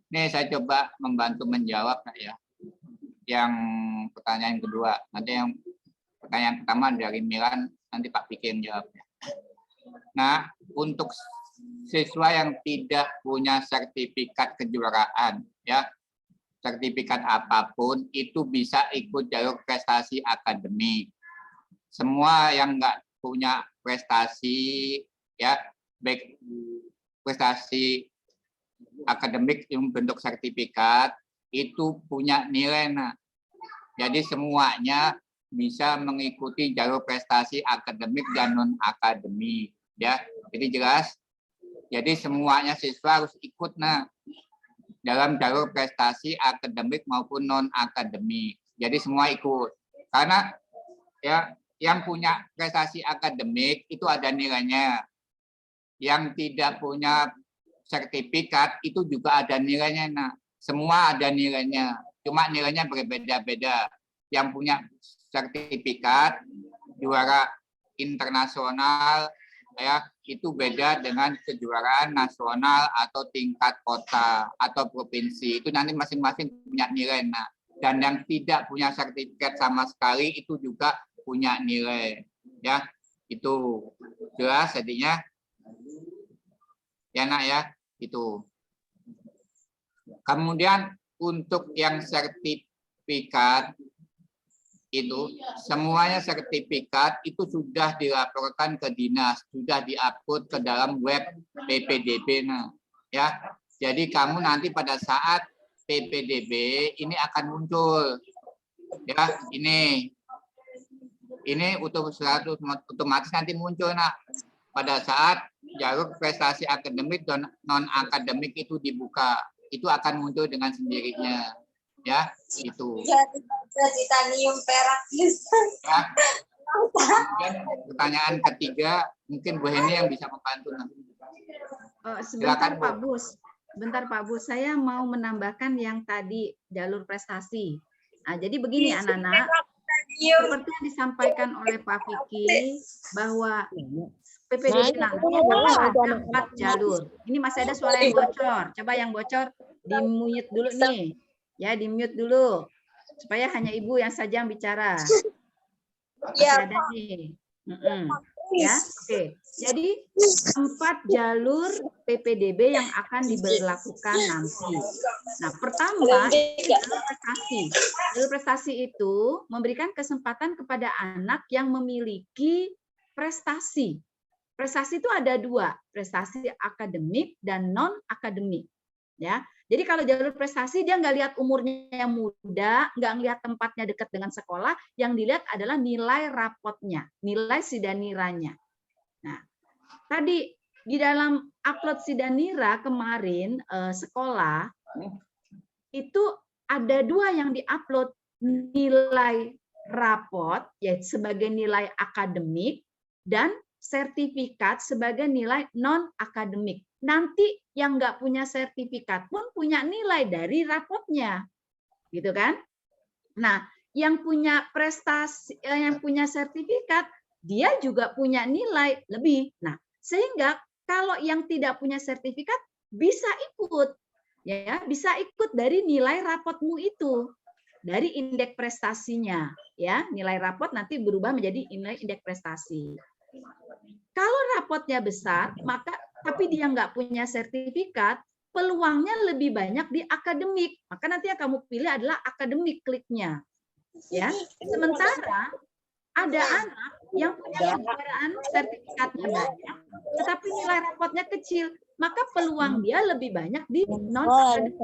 Ini saya coba membantu menjawab, Kak, ya. Yang pertanyaan kedua. Nanti yang pertanyaan pertama dari Milan, nanti Pak Piki yang jawabnya. Nah, untuk siswa yang tidak punya sertifikat kejuaraan, ya, sertifikat apapun itu bisa ikut jalur prestasi akademik. Semua yang nggak punya prestasi, ya, baik prestasi akademik yang bentuk sertifikat itu punya nilai, nah. Jadi semuanya bisa mengikuti jalur prestasi akademik dan non akademik, ya. Jadi jelas. Jadi semuanya siswa harus ikut, nah, dalam jalur prestasi akademik maupun non akademik. Jadi semua ikut. Karena ya yang punya prestasi akademik itu ada nilainya. Yang tidak punya sertifikat itu juga ada nilainya, nah. Semua ada nilainya. Cuma nilainya berbeda-beda. Yang punya sertifikat juara internasional, ya, itu beda dengan kejuaraan nasional atau tingkat kota atau provinsi. Itu nanti masing-masing punya nilai. Nah, dan yang tidak punya sertifikat sama sekali itu juga punya nilai. Ya, itu jelas jadinya. Ya, Nak, ya, itu. Kemudian untuk yang sertifikat itu semuanya sertifikat itu sudah dilaporkan ke dinas, sudah diupload ke dalam web PPDB, nah, ya. Jadi kamu nanti pada saat PPDB ini akan muncul, ya, ini otomatis nanti muncul, nah, pada saat jalur prestasi akademik dan non akademik itu dibuka, itu akan muncul dengan sendirinya. Ya, itu. Titanium perak. Ya. Kemudian pertanyaan ketiga, mungkin Bu Heni yang bisa membantu nanti. Sebentar Silakan, Bu. Pak Bus. Bentar Pak Bus, saya mau menambahkan yang tadi jalur prestasi. Nah, jadi begini anak-anak, seperti yang disampaikan oleh Pak Vicky bahwa PPDB nanti ada 4 jalur. Ini masih ada suara yang bocor. Coba yang bocor di-mute dulu nih. Ya, di-mute dulu. Supaya hanya Ibu yang saja yang bicara. Masih ada nih. Ya, oke. Jadi 4 jalur PPDB yang akan diberlakukan nanti. Nah, pertama jalur prestasi. Jalur prestasi itu memberikan kesempatan kepada anak yang memiliki prestasi. Prestasi itu ada 2, prestasi akademik dan non akademik. Ya, jadi kalau jalur prestasi dia nggak lihat umurnya yang muda, nggak lihat tempatnya dekat dengan sekolah, yang dilihat adalah nilai rapotnya, nilai sidaniranya. Nah, tadi di dalam upload sidanira kemarin sekolah itu ada 2 yang diupload, nilai rapot yaitu sebagai nilai akademik dan sertifikat sebagai nilai non akademik. Nanti yang nggak punya sertifikat pun punya nilai dari rapotnya, gitu kan? Nah, yang punya prestasi, yang punya sertifikat, dia juga punya nilai lebih. Nah, sehingga kalau yang tidak punya sertifikat bisa ikut, ya, bisa ikut dari nilai rapotmu itu, dari indeks prestasinya, ya. Nilai rapot nanti berubah menjadi nilai indeks prestasi. Kalau rapotnya besar, maka tapi dia nggak punya sertifikat, peluangnya lebih banyak di akademik. Maka nanti yang kamu pilih adalah akademik kliknya. Ya, sementara ada anak yang punya kejuaraan sertifikatnya banyak, tetapi nilai rapotnya kecil, maka peluang dia lebih banyak di non akademik.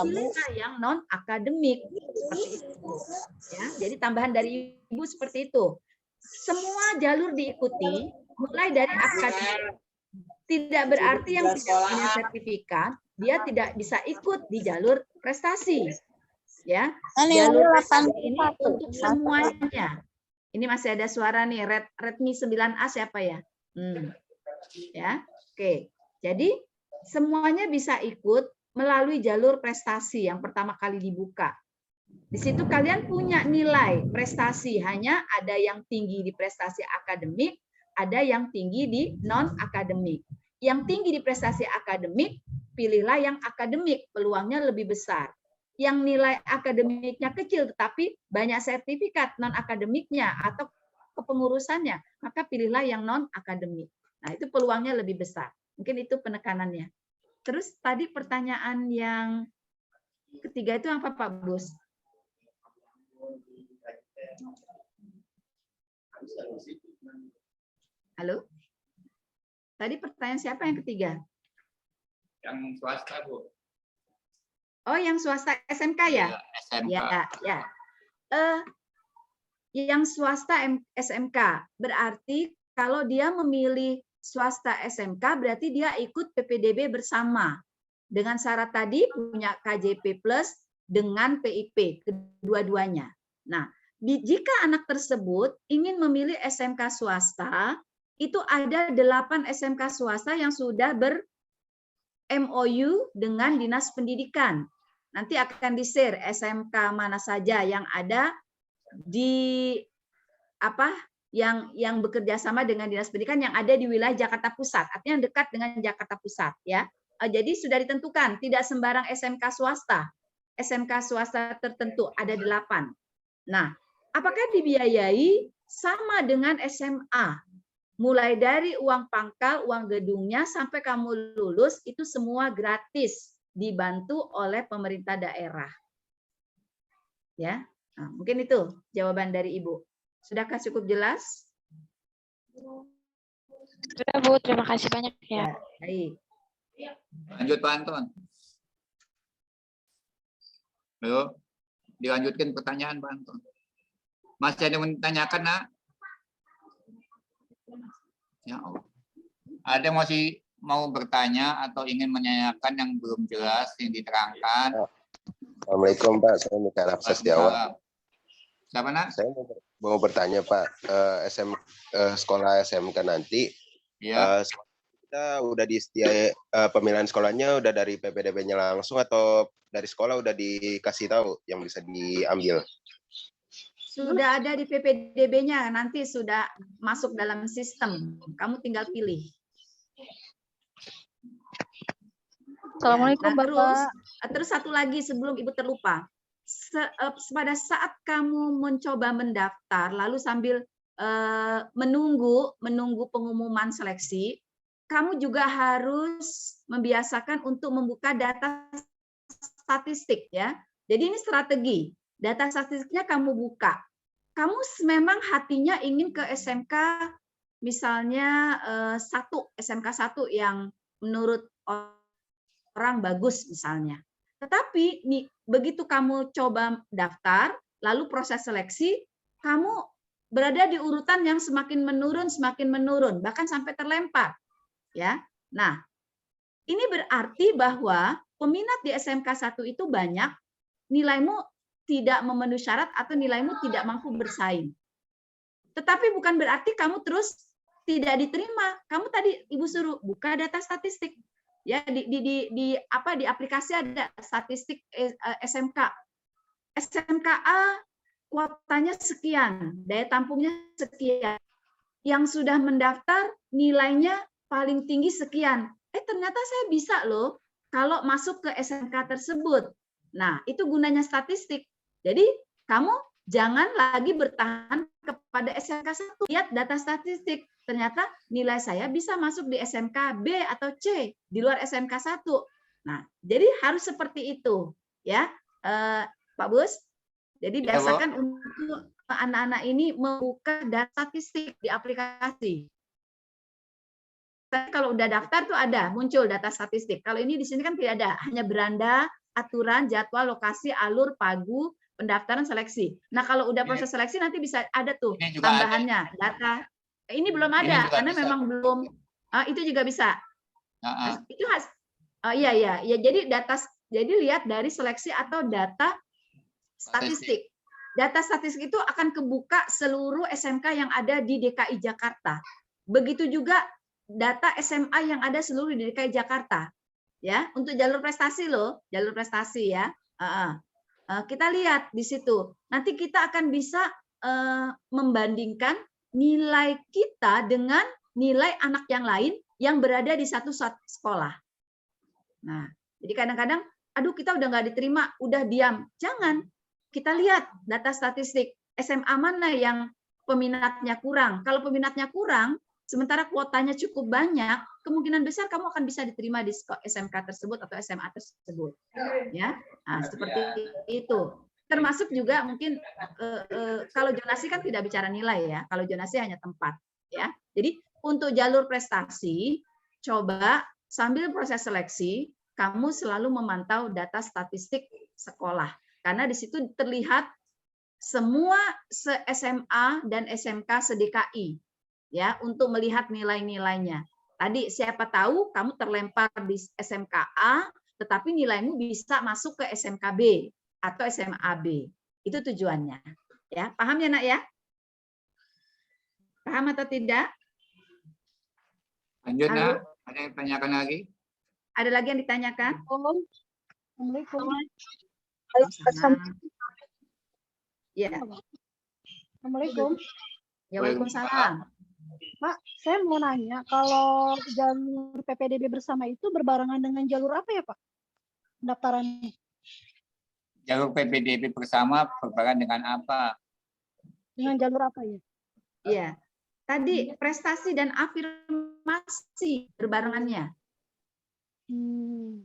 Pilihlah yang non akademik seperti itu. Ya, jadi tambahan dari Ibu seperti itu. Semua jalur diikuti, mulai dari akademik. Tidak berarti yang tidak punya sertifikat dia tidak bisa ikut di jalur prestasi. Ya, jalur prestasi ini untuk semuanya. Ini masih ada suara nih, Redmi 9A siapa ya? Ya, oke. Jadi semuanya bisa ikut melalui jalur prestasi yang pertama kali dibuka. Di situ kalian punya nilai prestasi, hanya ada yang tinggi di prestasi akademik, ada yang tinggi di non akademik. Yang tinggi di prestasi akademik, pilihlah yang akademik, peluangnya lebih besar. Yang nilai akademiknya kecil tetapi banyak sertifikat non akademiknya atau kepengurusannya, maka pilihlah yang non akademik. Nah, itu peluangnya lebih besar. Mungkin itu penekanannya. Terus tadi pertanyaan yang ketiga itu apa Pak Bus? Halo? Tadi pertanyaan siapa yang ketiga? Yang swasta, Bu. Oh, yang swasta SMK ya? SMK. Ya. Yang swasta SMK berarti kalau dia memilih swasta SMK berarti dia ikut PPDB bersama dengan syarat tadi punya KJP plus dengan PIP kedua-duanya. Nah, jika anak tersebut ingin memilih SMK swasta, itu ada 8 SMK swasta yang sudah ber-MOU dengan Dinas Pendidikan. Nanti akan di-share SMK mana saja yang ada di yang bekerja sama dengan Dinas Pendidikan yang ada di wilayah Jakarta Pusat, artinya dekat dengan Jakarta Pusat, ya. Jadi sudah ditentukan, tidak sembarang SMK swasta. SMK swasta tertentu ada 8. Nah, apakah dibiayai sama dengan SMA? Mulai dari uang pangkal, uang gedungnya, sampai kamu lulus, itu semua gratis, dibantu oleh pemerintah daerah. Ya, nah, mungkin itu jawaban dari Ibu. Sudahkah cukup jelas? Sudah, Bu. Terima kasih banyak ya. Baik. Lanjut Pak Anton. Halo, dilanjutkan pertanyaan Pak Anton. Masih ada yang ditanyakan, Nak? Ya Allah. Ada yang masih mau bertanya atau ingin menanyakan yang belum jelas, yang diterangkan? Assalamualaikum Pak, saya Mikael Hafsas Setiawan. Siapa Nak? Saya mau bertanya Pak, sekolah SMK nanti, ya. Kita kita udah disediain pemilihan sekolahnya udah dari PPDB-nya langsung atau dari sekolah udah dikasih tahu yang bisa diambil? Sudah ada di PPDB-nya, nanti sudah masuk dalam sistem. Kamu tinggal pilih. Assalamualaikum, Nah, Bapak. terus satu lagi sebelum Ibu terlupa. Pada saat kamu mencoba mendaftar, lalu sambil menunggu pengumuman seleksi, kamu juga harus membiasakan untuk membuka data statistik ya. Jadi ini strategi. Data statistiknya kamu buka. Kamu memang hatinya ingin ke SMK misalnya SMK 1 yang menurut orang bagus misalnya. Tetapi nih, begitu kamu coba daftar, lalu proses seleksi, kamu berada di urutan yang semakin menurun, bahkan sampai terlempar. Ya. Nah, ini berarti bahwa peminat di SMK 1 itu banyak, nilaimu tidak memenuhi syarat atau nilaimu tidak mampu bersaing. Tetapi bukan berarti kamu terus tidak diterima. Kamu tadi Ibu suruh buka data statistik. Ya, di aplikasi ada statistik SMK. SMK A kuotanya sekian, daya tampungnya sekian. Yang sudah mendaftar nilainya paling tinggi sekian. Ternyata saya bisa loh kalau masuk ke SMK tersebut. Nah, itu gunanya statistik. Jadi, kamu jangan lagi bertahan kepada SMK 1. Lihat data statistik. Ternyata nilai saya bisa masuk di SMK B atau C, di luar SMK 1. Nah, jadi harus seperti itu. Ya, Pak Bus. Jadi, biasakan untuk anak-anak ini membuka data statistik di aplikasi. Kalau udah daftar tuh ada, muncul data statistik. Kalau ini di sini kan tidak ada, hanya beranda, aturan, jadwal, lokasi, alur, pagu, pendaftaran, seleksi. Nah, kalau udah proses seleksi nanti bisa ada tuh tambahannya, data. Ini belum ada karena memang belum. Itu juga bisa. Itu iya. Jadi jadi lihat dari seleksi atau data statistik. Data statistik itu akan kebuka seluruh SMK yang ada di DKI Jakarta. Begitu juga data SMA yang ada seluruh di DKI Jakarta. Ya, untuk jalur prestasi loh, jalur prestasi ya. Kita lihat di situ. Nanti kita akan bisa membandingkan nilai kita dengan nilai anak yang lain yang berada di satu sekolah. Nah, jadi kadang-kadang, aduh kita udah nggak diterima, udah diam. Jangan. Kita lihat data statistik SMA mana yang peminatnya kurang. Kalau peminatnya kurang, sementara kuotanya cukup banyak, kemungkinan besar kamu akan bisa diterima di SMK tersebut atau SMA tersebut. Ya, nah, seperti itu. Termasuk juga mungkin kalau zonasi kan tidak bicara nilai ya. Kalau zonasi hanya tempat. Ya, jadi untuk jalur prestasi, coba sambil proses seleksi, kamu selalu memantau data statistik sekolah. Karena di situ terlihat semua SMA dan SMK se-DKI. Ya, untuk melihat nilai-nilainya. Tadi siapa tahu kamu terlempar di SMK A, tetapi nilaimu bisa masuk ke SMK B atau SMA B. Itu tujuannya. Ya, paham ya, Nak ya? Paham atau tidak? Lanjut, Nak. Ada yang tanyakan lagi? Ada lagi yang ditanyakan? Assalamualaikum. Ya. Assalamualaikum. Ya, waalaikumsalam. Pak, saya mau nanya, kalau jalur PPDB bersama itu berbarengan dengan jalur apa ya, Pak? Pendaftarannya? Jalur PPDB bersama berbarengan dengan apa? Dengan jalur apa ya? Iya. Tadi prestasi dan afirmasi berbarengannya.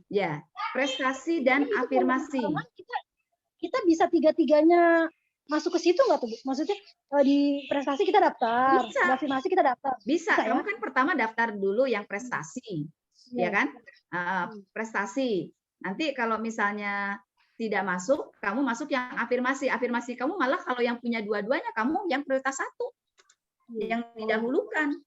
Ya, prestasi dan afirmasi. Kita bisa tiga-tiganya masuk ke situ nggak tuh, Bu? Maksudnya di prestasi kita daftar, Bisa. di afirmasi kita daftar. Bisa. Kamu Ya? kan pertama daftar dulu yang prestasi, ya kan? Prestasi. Nanti kalau misalnya tidak masuk, kamu masuk yang afirmasi. Afirmasi kamu malah kalau yang punya dua-duanya, kamu yang prioritas 1, yang didahulukan.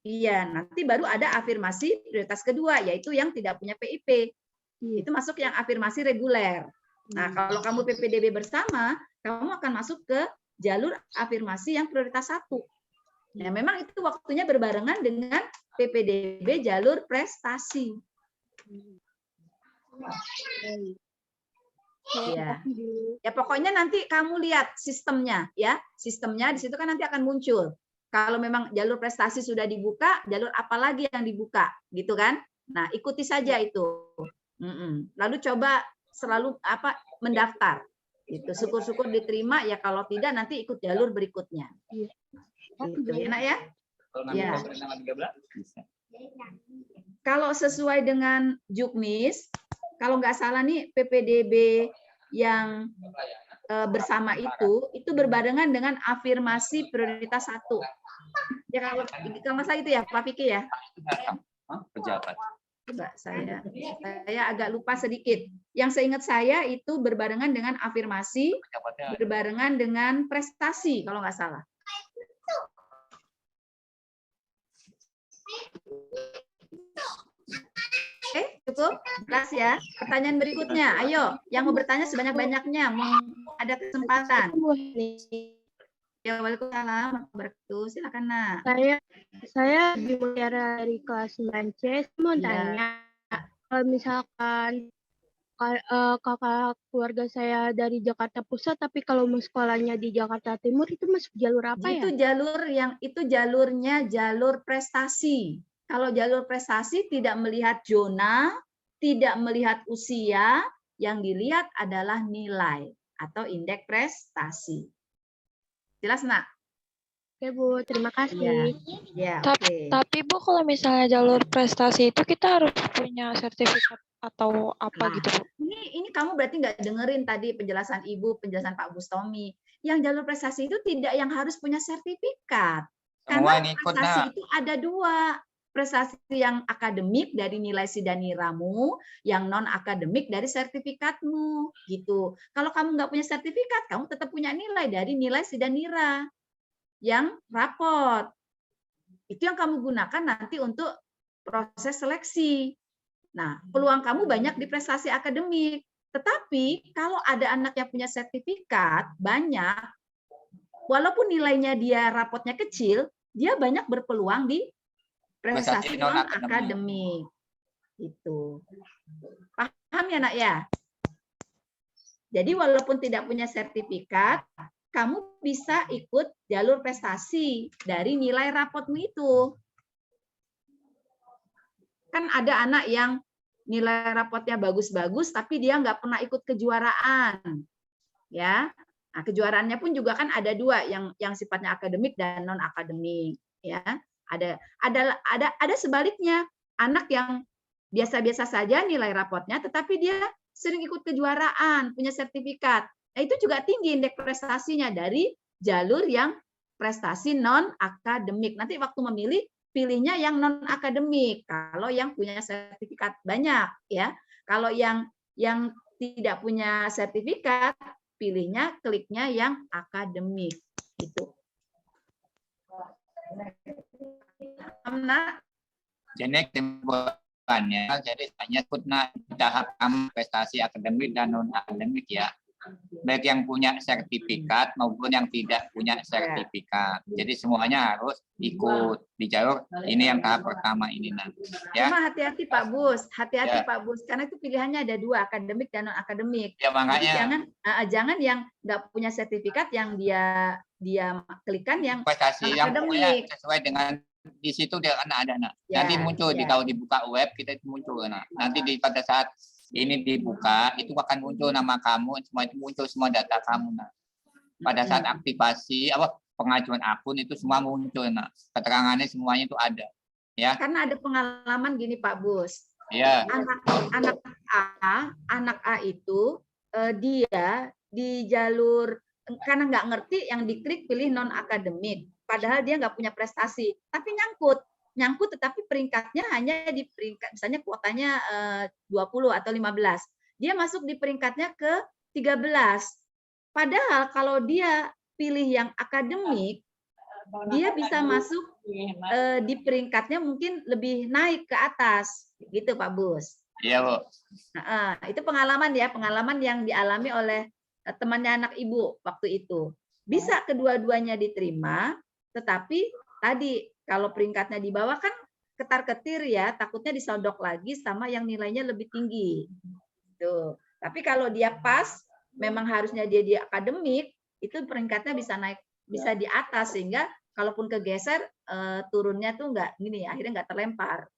Iya, nanti baru ada afirmasi prioritas kedua, yaitu yang tidak punya PIP. Itu masuk yang afirmasi reguler. Nah, kalau kamu PPDB bersama, kamu akan masuk ke jalur afirmasi yang prioritas 1. Nah, memang itu waktunya berbarengan dengan PPDB jalur prestasi. Ya. Ya pokoknya nanti kamu lihat sistemnya ya. Sistemnya di situ kan nanti akan muncul. Kalau memang jalur prestasi sudah dibuka, jalur apa lagi yang dibuka, gitu kan? Nah, ikuti saja itu. Lalu coba selalu mendaftar. Itu syukur-syukur diterima ya, kalau tidak nanti ikut jalur berikutnya. Gitu, enak ya? Ya. Kalau sesuai dengan Juknis, kalau nggak salah nih PPDB yang bersama itu berbarengan dengan afirmasi prioritas 1. Ya kalau saya itu ya Pak Fikri ya. Pejabat. Coba saya agak lupa sedikit. Yang seingat saya itu berbarengan dengan afirmasi, berbarengan dengan prestasi kalau nggak salah. Cukup? Jelas ya. Pertanyaan berikutnya. Ayo, yang mau bertanya sebanyak-banyaknya. Ada kesempatan. Ya, waalaikumsalam. Silakan, Nak. Saya Bimutiara dari kelas 9C. Mau tanya, kalau misalkan kakak keluarga saya dari Jakarta Pusat, tapi kalau mau sekolahnya di Jakarta Timur, itu masuk jalur apa ya? Itu jalurnya jalur prestasi. Kalau jalur prestasi tidak melihat zona, tidak melihat usia, yang dilihat adalah nilai atau indeks prestasi. Jelas, Nak? Oke, Bu. Terima kasih. Ya, Tapi Bu, kalau misalnya jalur prestasi itu kita harus punya sertifikat atau apa gitu, Bu? Ini kamu berarti nggak dengerin tadi penjelasan Ibu, penjelasan Pak Bustomi. Yang jalur prestasi itu tidak yang harus punya sertifikat. Karena prestasi itu ada dua. Prestasi yang akademik dari nilai sidaniramu, yang non akademik dari sertifikatmu, gitu. Kalau kamu nggak punya sertifikat, kamu tetap punya nilai dari nilai sidanira yang rapot. Itu yang kamu gunakan nanti untuk proses seleksi. Nah, peluang kamu banyak di prestasi akademik. Tetapi kalau ada anak yang punya sertifikat banyak, walaupun nilainya dia rapotnya kecil, dia banyak berpeluang di prestasi non akademik. Itu. Paham ya, Nak ya? Jadi walaupun tidak punya sertifikat, kamu bisa ikut jalur prestasi dari nilai rapotmu itu. Kan ada anak yang nilai rapotnya bagus-bagus, tapi dia nggak pernah ikut kejuaraan. Ya, nah, kejuaraannya pun juga kan ada dua, yang sifatnya akademik dan non akademik. Ya. Ada sebaliknya, anak yang biasa-biasa saja nilai rapotnya, tetapi dia sering ikut kejuaraan, punya sertifikat. Nah, itu juga tinggi indeks prestasinya dari jalur yang prestasi non akademik. Nanti waktu memilih, pilihnya yang non akademik. Kalau yang punya sertifikat banyak, ya. Kalau yang tidak punya sertifikat, pilihnya kliknya yang akademik. Gitu. Jadi kesimpulannya, jadi hanya ikutnya tahap prestasi akademik dan non akademik ya, baik yang punya sertifikat maupun yang tidak punya sertifikat. Jadi semuanya harus ikut di jalur ini yang tahap pertama ini nanti. Ya. Cuma hati-hati Pak Bus, hati-hati Pak Bus, karena itu pilihannya ada dua, akademik dan non akademik. Ya makanya. Jadi jangan yang nggak punya sertifikat yang dia klikkan yang prestasi yang punya sesuai dengan di situ dia ada nanti muncul kalau dibuka web kita itu muncul nanti pada saat ini dibuka itu akan muncul nama kamu, semua itu muncul semua data kamu pada saat aktivasi pengajuan akun itu semua muncul keterangannya semuanya itu ada ya. Karena ada pengalaman gini Pak Bus, ya. anak A itu dia di jalur karena nggak ngerti yang diklik pilih non akademik, padahal dia nggak punya prestasi, tapi nyangkut tetapi peringkatnya hanya di peringkat misalnya kuotanya 20 atau 15, dia masuk di peringkatnya ke 13. Padahal kalau dia pilih yang akademik, dia bisa masuk di peringkatnya mungkin lebih naik ke atas, gitu Pak Bus. Iya Bu. Itu pengalaman yang dialami oleh temannya anak Ibu waktu itu. Bisa kedua-duanya diterima, tetapi tadi kalau peringkatnya di bawah kan ketar-ketir ya, takutnya disodok lagi sama yang nilainya lebih tinggi. Tuh. Tapi kalau dia pas, memang harusnya dia di akademik, itu peringkatnya bisa naik, bisa di atas, sehingga kalaupun kegeser turunnya tuh nggak gini, akhirnya nggak terlempar.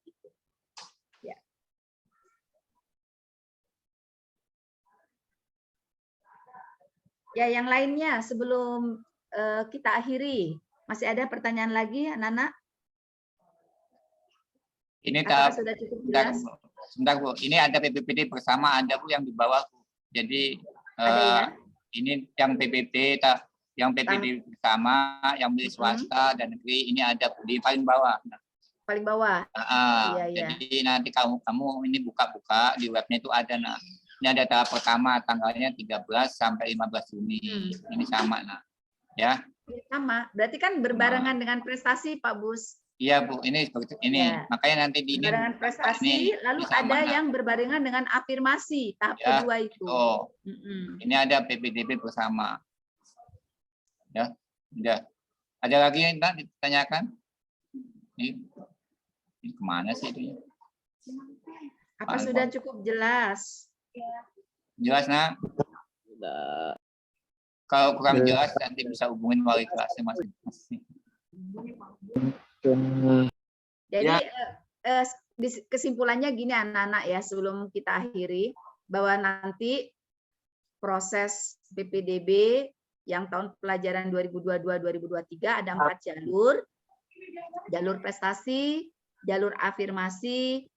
Ya. Ya, yang lainnya sebelum kita akhiri, masih ada pertanyaan lagi, anak-anak? Ini Apakah tahap sudah cukup sebentar, jelas? Bu. Sebentar, Bu. Ini ada PPPD bersama, ada Bu yang di bawah, Bu. Jadi Ada ya? ini yang PPP, yang PPD bersama, yang beli swasta dan negeri, ini ada Bu, di paling bawah. Paling bawah. Iya, iya. Jadi nanti kamu ini buka-buka di webnya itu ada, nah. Ini ada tahap pertama, tanggalnya 13 sampai 15 Juni. Ini sama, nah. Ya. Sama. Berarti kan berbarengan dengan prestasi, Pak Bus. Iya, Bu, ini seperti ini. Ya. Makanya nanti di ini Berbarengan prestasi, ini, lalu sama, ada nah. yang berbarengan dengan afirmasi tahap Ya, kedua itu. oh. Ini ada PPDB bersama. Ya, udah. Ada lagi yang ditanyakan? Ini kemana sih itu? Apa sudah cukup jelas? Jelas, Nak? Kalau kurang jelas nanti bisa hubungin wali kelasnya masing-masing. Jadi kesimpulannya gini anak-anak ya, sebelum kita akhiri, bahwa nanti proses PPDB yang tahun pelajaran 2022-2023 ada 4 jalur. Jalur prestasi, jalur afirmasi,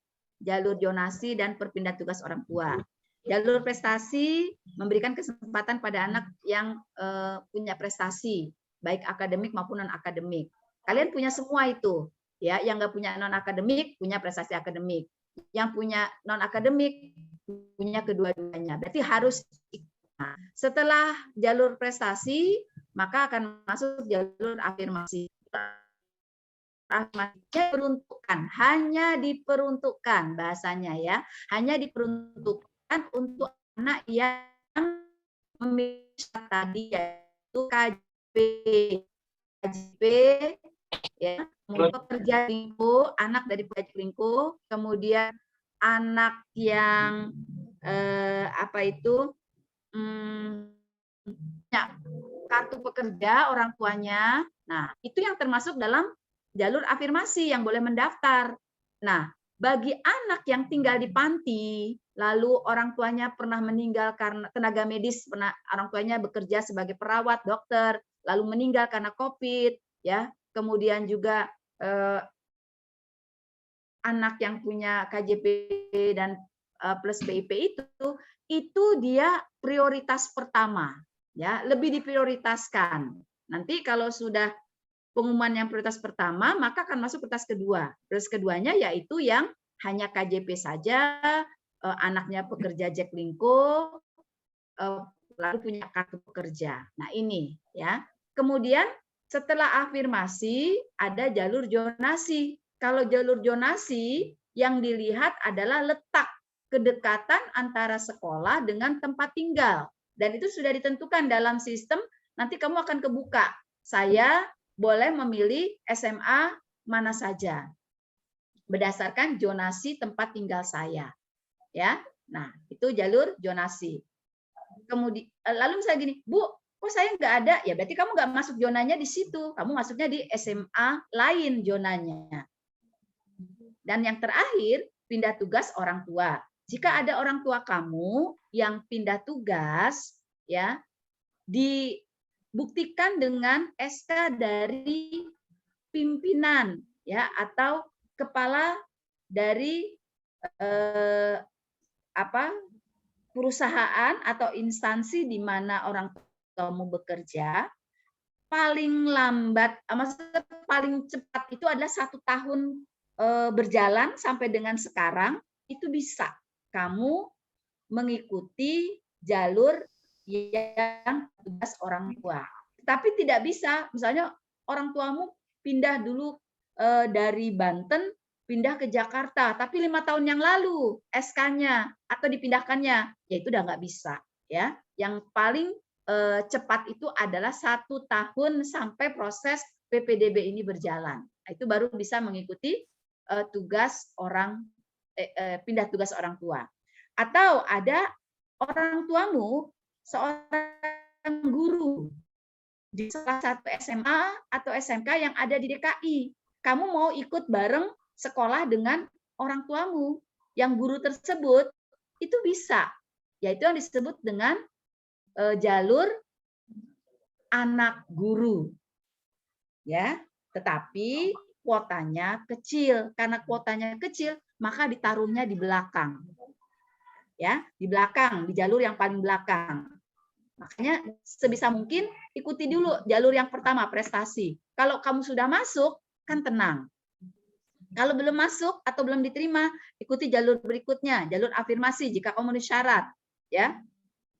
jalur zonasi, dan perpindah tugas orang tua. Jalur prestasi memberikan kesempatan pada anak yang punya prestasi, baik akademik maupun non-akademik. Kalian punya semua itu, ya. Yang nggak punya non-akademik punya prestasi akademik, yang punya non-akademik punya kedua-duanya. Berarti harus. Nah, setelah jalur prestasi, maka akan masuk jalur afirmasi. Diperuntukkan, hanya diperuntukkan bahasanya ya, hanya diperuntukkan untuk anak yang memiliki tadi yaitu KJP ya, pekerja lingkup, anak dari pekerja lingkup, kemudian anak yang ya, kartu pekerja orang tuanya. Nah, itu yang termasuk dalam jalur afirmasi yang boleh mendaftar. Nah, bagi anak yang tinggal di panti, lalu orang tuanya pernah meninggal karena tenaga medis, orang tuanya bekerja sebagai perawat, dokter, lalu meninggal karena COVID, ya. Kemudian juga anak yang punya KJP dan plus BIP itu dia prioritas pertama, ya, lebih diprioritaskan. Nanti kalau sudah pengumuman yang prioritas pertama, maka akan masuk prioritas kedua. Prioritas keduanya yaitu yang hanya KJP saja, anaknya pekerja Jaklingko, lalu punya kartu pekerja. Nah ini ya. Kemudian setelah afirmasi ada jalur zonasi. Kalau jalur zonasi yang dilihat adalah letak kedekatan antara sekolah dengan tempat tinggal. Dan itu sudah ditentukan dalam sistem, nanti kamu akan kebuka. Saya boleh memilih SMA mana saja berdasarkan zonasi tempat tinggal saya, ya. Nah itu jalur zonasi. Kemudian lalu misalnya gini, Bu, kok saya nggak ada? Ya berarti kamu nggak masuk zonanya di situ, kamu masuknya di SMA lain zonanya. Dan yang terakhir pindah tugas orang tua. Jika ada orang tua kamu yang pindah tugas, ya dibuktikan dengan SK dari pimpinan ya atau kepala dari perusahaan atau instansi di mana orang tuamu bekerja, paling lambat, maksudnya paling cepat itu adalah 1 tahun berjalan sampai dengan sekarang, itu bisa kamu mengikuti jalur yang tugas orang tua. Tapi tidak bisa, misalnya orang tuamu pindah dulu dari Banten, pindah ke Jakarta, tapi 5 tahun yang lalu SK-nya atau dipindahkannya, ya itu udah nggak bisa. Ya, yang paling cepat itu adalah 1 tahun sampai proses PPDB ini berjalan. Itu baru bisa mengikuti pindah tugas orang tua. Atau ada orang tuamu seorang guru di salah satu SMA atau SMK yang ada di DKI. Kamu mau ikut bareng sekolah dengan orang tuamu yang guru tersebut, itu bisa. Yaitu yang disebut dengan jalur anak guru. Ya, tetapi kuotanya kecil. Karena kuotanya kecil, maka ditaruhnya di belakang. Ya, di belakang, di jalur yang paling belakang. Makanya sebisa mungkin ikuti dulu jalur yang pertama, prestasi. Kalau kamu sudah masuk, kan tenang. Kalau belum masuk atau belum diterima, ikuti jalur berikutnya, jalur afirmasi jika kamu memenuhi syarat, ya.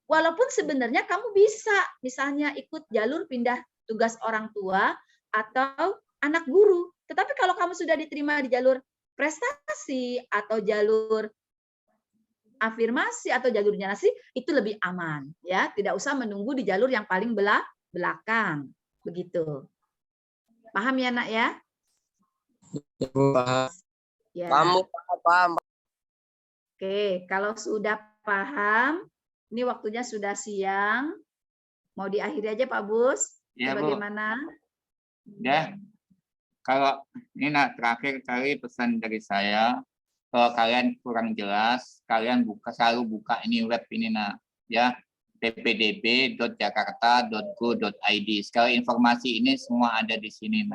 Walaupun sebenarnya kamu bisa misalnya ikut jalur pindah tugas orang tua atau anak guru. Tetapi kalau kamu sudah diterima di jalur prestasi atau jalur afirmasi atau jalur zonasi, itu lebih aman, ya. Tidak usah menunggu di jalur yang paling belakang, begitu. Paham ya, Nak, ya? Ya. Paham. Oke, kalau sudah paham, ini waktunya sudah siang. Mau diakhiri aja Pak Bus? Ya, Bu. Bagaimana? Ya, kalau ini terakhir kali pesan dari saya, kalau kalian kurang jelas, kalian selalu buka ini web ini ya, ppdb.jakarta.go.id. Sekali informasi ini semua ada di sini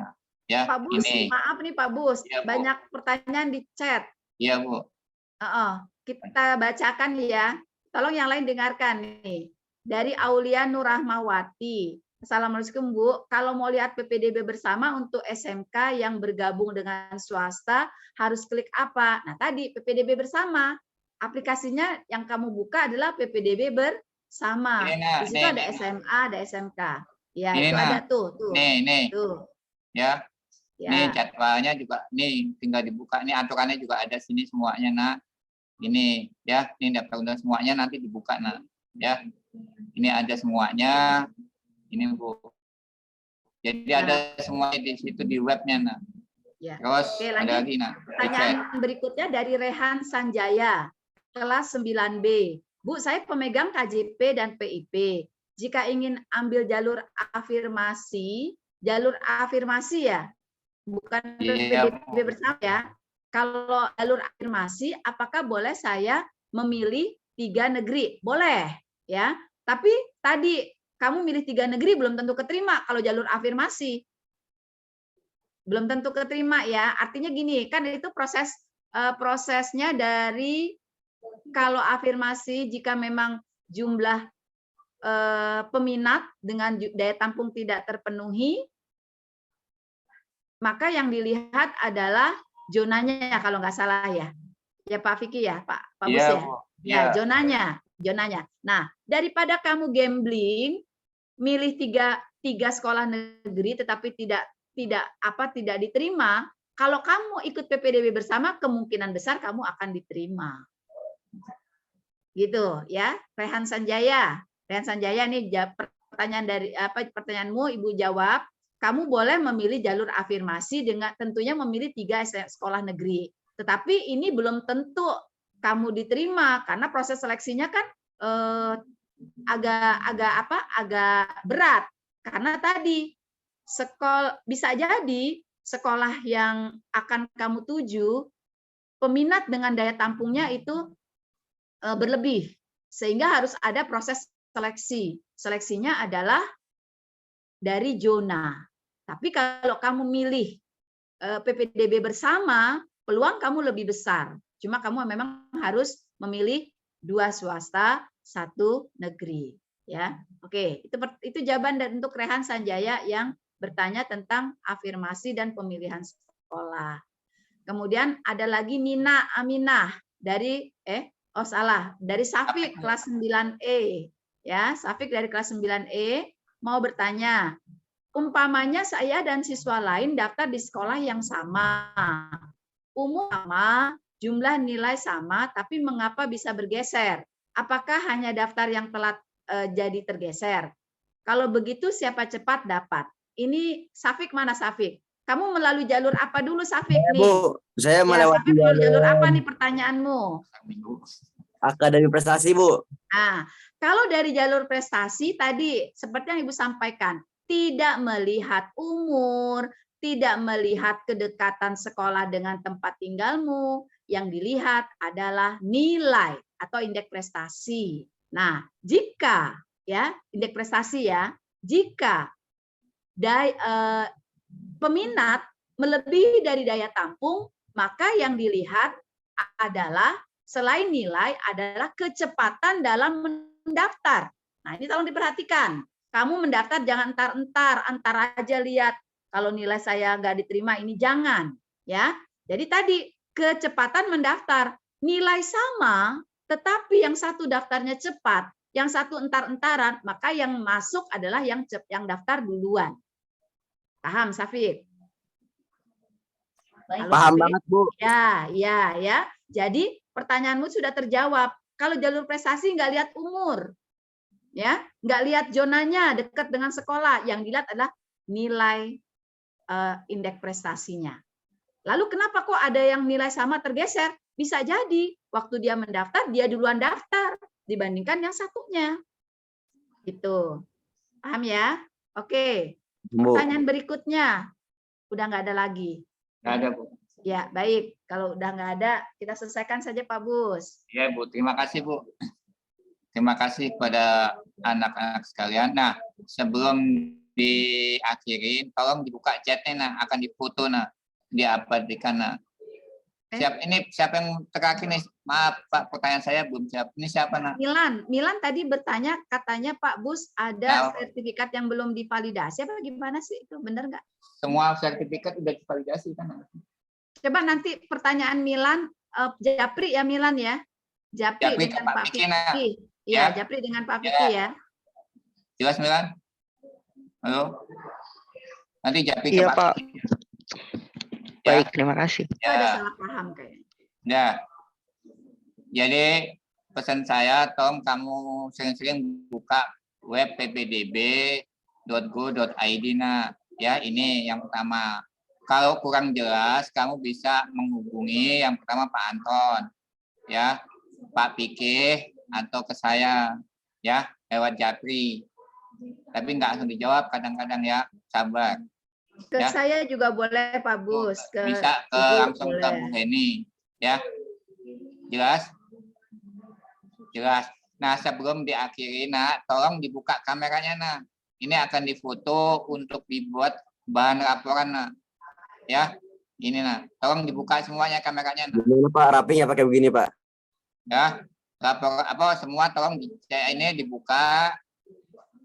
ya. Pak Bus, ini. maaf nih Pak Bus, Ya, Bu. banyak pertanyaan di chat. Iya, Bu. Kita bacakan ya. Tolong yang lain dengarkan nih. Dari Aulia Nurrahmawati. Assalamualaikum Bu. Kalau mau lihat PPDB bersama untuk SMK yang bergabung dengan swasta harus klik apa? Nah tadi PPDB bersama. Aplikasinya yang kamu buka adalah PPDB bersama. Di situ ada SMA, ada SMK. Ya itu ada tuh. Nih. Tuh. Ya. Ya. Nih jadwalnya juga nih tinggal dibuka. Nih aturannya juga ada sini semuanya Ini ya, ini daftar undang semuanya nanti dibuka ya. Ini ada semuanya. Ini Bu. Jadi ada semuanya di situ di webnya Ya. Terus Oke, ada lanjut. lagi Pertanyaan berikutnya dari Rehan Sanjaya, kelas 9B. Bu, saya pemegang KJP dan PIP. Jika ingin ambil jalur afirmasi ya, bukan PPDB bersama ya. Kalau jalur afirmasi, apakah boleh saya memilih 3 negeri? Boleh, ya. Tapi tadi kamu milih 3 negeri belum tentu keterima kalau jalur afirmasi. Belum tentu keterima ya. Artinya gini, kan itu prosesnya dari kalau afirmasi jika memang jumlah peminat dengan daya tampung tidak terpenuhi, maka yang dilihat adalah zonanya kalau nggak salah ya. Ya Pak Vicky ya, Pak Bus ya. Ya, zonanya. Nah, daripada kamu gambling milih tiga sekolah negeri tetapi tidak diterima, kalau kamu ikut PPDB bersama kemungkinan besar kamu akan diterima. Gitu ya. Rehan Sanjaya nih pertanyaanmu Ibu jawab. Kamu boleh memilih jalur afirmasi dengan tentunya memilih 3 sekolah negeri. Tetapi ini belum tentu kamu diterima karena proses seleksinya kan agak berat. Karena tadi bisa jadi sekolah yang akan kamu tuju peminat dengan daya tampungnya itu berlebih. Sehingga harus ada proses seleksi. Seleksinya adalah dari zona. Tapi kalau kamu milih PPDB bersama, peluang kamu lebih besar. Cuma kamu memang harus memilih 2 swasta, 1 negeri. Ya, oke. Itu jawaban untuk Rehan Sanjaya yang bertanya tentang afirmasi dan pemilihan sekolah. Kemudian ada lagi Nina Aminah dari dari Safik kelas 9E. Ya, Safik dari kelas 9E mau bertanya, umpamanya saya dan siswa lain daftar di sekolah yang sama, umur sama, jumlah nilai sama, tapi mengapa bisa bergeser? Apakah hanya daftar yang telat jadi tergeser? Kalau begitu siapa cepat dapat? Ini Safik mana Safik? Kamu melalui jalur apa dulu, Safik nih? Bu, saya Ya, melewati Safik melalui jalur apa jalur nih pertanyaanmu? akademi prestasi, Bu. Nah, kalau dari jalur prestasi tadi seperti yang Ibu sampaikan, tidak melihat umur, tidak melihat kedekatan sekolah dengan tempat tinggalmu, yang dilihat adalah nilai atau indeks prestasi. Nah, jika ya, indeks prestasi ya, jika peminat melebihi dari daya tampung, maka yang dilihat adalah selain nilai adalah kecepatan dalam mendaftar. Nah, ini tolong diperhatikan. Kamu mendaftar jangan antar aja lihat kalau nilai saya nggak diterima ini jangan, ya. Jadi tadi kecepatan mendaftar, nilai sama, tetapi yang satu daftarnya cepat, yang satu entar-entaran, maka yang masuk adalah yang daftar duluan. Paham, Safik? Paham banget, Bu. Ya. Jadi pertanyaanmu sudah terjawab. Kalau jalur prestasi nggak lihat umur, ya, nggak lihat zonanya dekat dengan sekolah. Yang dilihat adalah nilai indeks prestasinya. Lalu kenapa kok ada yang nilai sama tergeser? Bisa jadi waktu dia mendaftar dia duluan daftar dibandingkan yang satunya. Gitu. Paham ya? Oke. Pertanyaan berikutnya. Udah nggak ada lagi. Nggak ada, Bu. Ya, baik. Kalau udah nggak ada, kita selesaikan saja, Pak Bus. Ya, Bu. Terima kasih, Bu. Terima kasih kepada anak-anak sekalian. Nah, sebelum diakhirin, tolong dibuka chatnya, nah, akan difoto, nah, diabadikan, nah. Siapa yang terakhir nih? Maaf, Pak, pertanyaan saya belum siap. Ini siapa, nah? Milan tadi bertanya, katanya Pak Bus ada sertifikat yang belum divalidasi. Apa gimana sih? Itu benar nggak? Semua sertifikat udah divalidasi, kan? Coba nanti pertanyaan Milan, Japri ya Milan ya. Japri dengan Pak Fikri. Iya, Japri dengan Pak Fikri ya. Jelas, Milan? Halo? Nanti Japri Iya, ke Pak. Ya. Baik, terima kasih. Itu ada salah paham kayaknya. Ya. Jadi pesan saya, tolong kamu sering-sering buka web ppdb.go.id. Nah, ya, ini yang pertama. Kalau kurang jelas, kamu bisa menghubungi yang pertama Pak Anton, ya, Pak Pikih, atau ke saya, ya, lewat Japri. Tapi nggak langsung dijawab, kadang-kadang ya, sabar. Ke Ya. saya juga boleh Pak Bus. Bisa ke Ibu langsung ke Bu Heni, ya. Jelas? Jelas. Nah, sebelum diakhiri, nah, tolong dibuka kameranya, nah. Ini akan difoto untuk dibuat bahan laporan, nah. Ya, ini, nah. Tolong dibuka semuanya kameranya, nah. Gimana, Pak? Rapinya pakai begini, Pak. Ya, lapor apa semua tolong ini dibuka.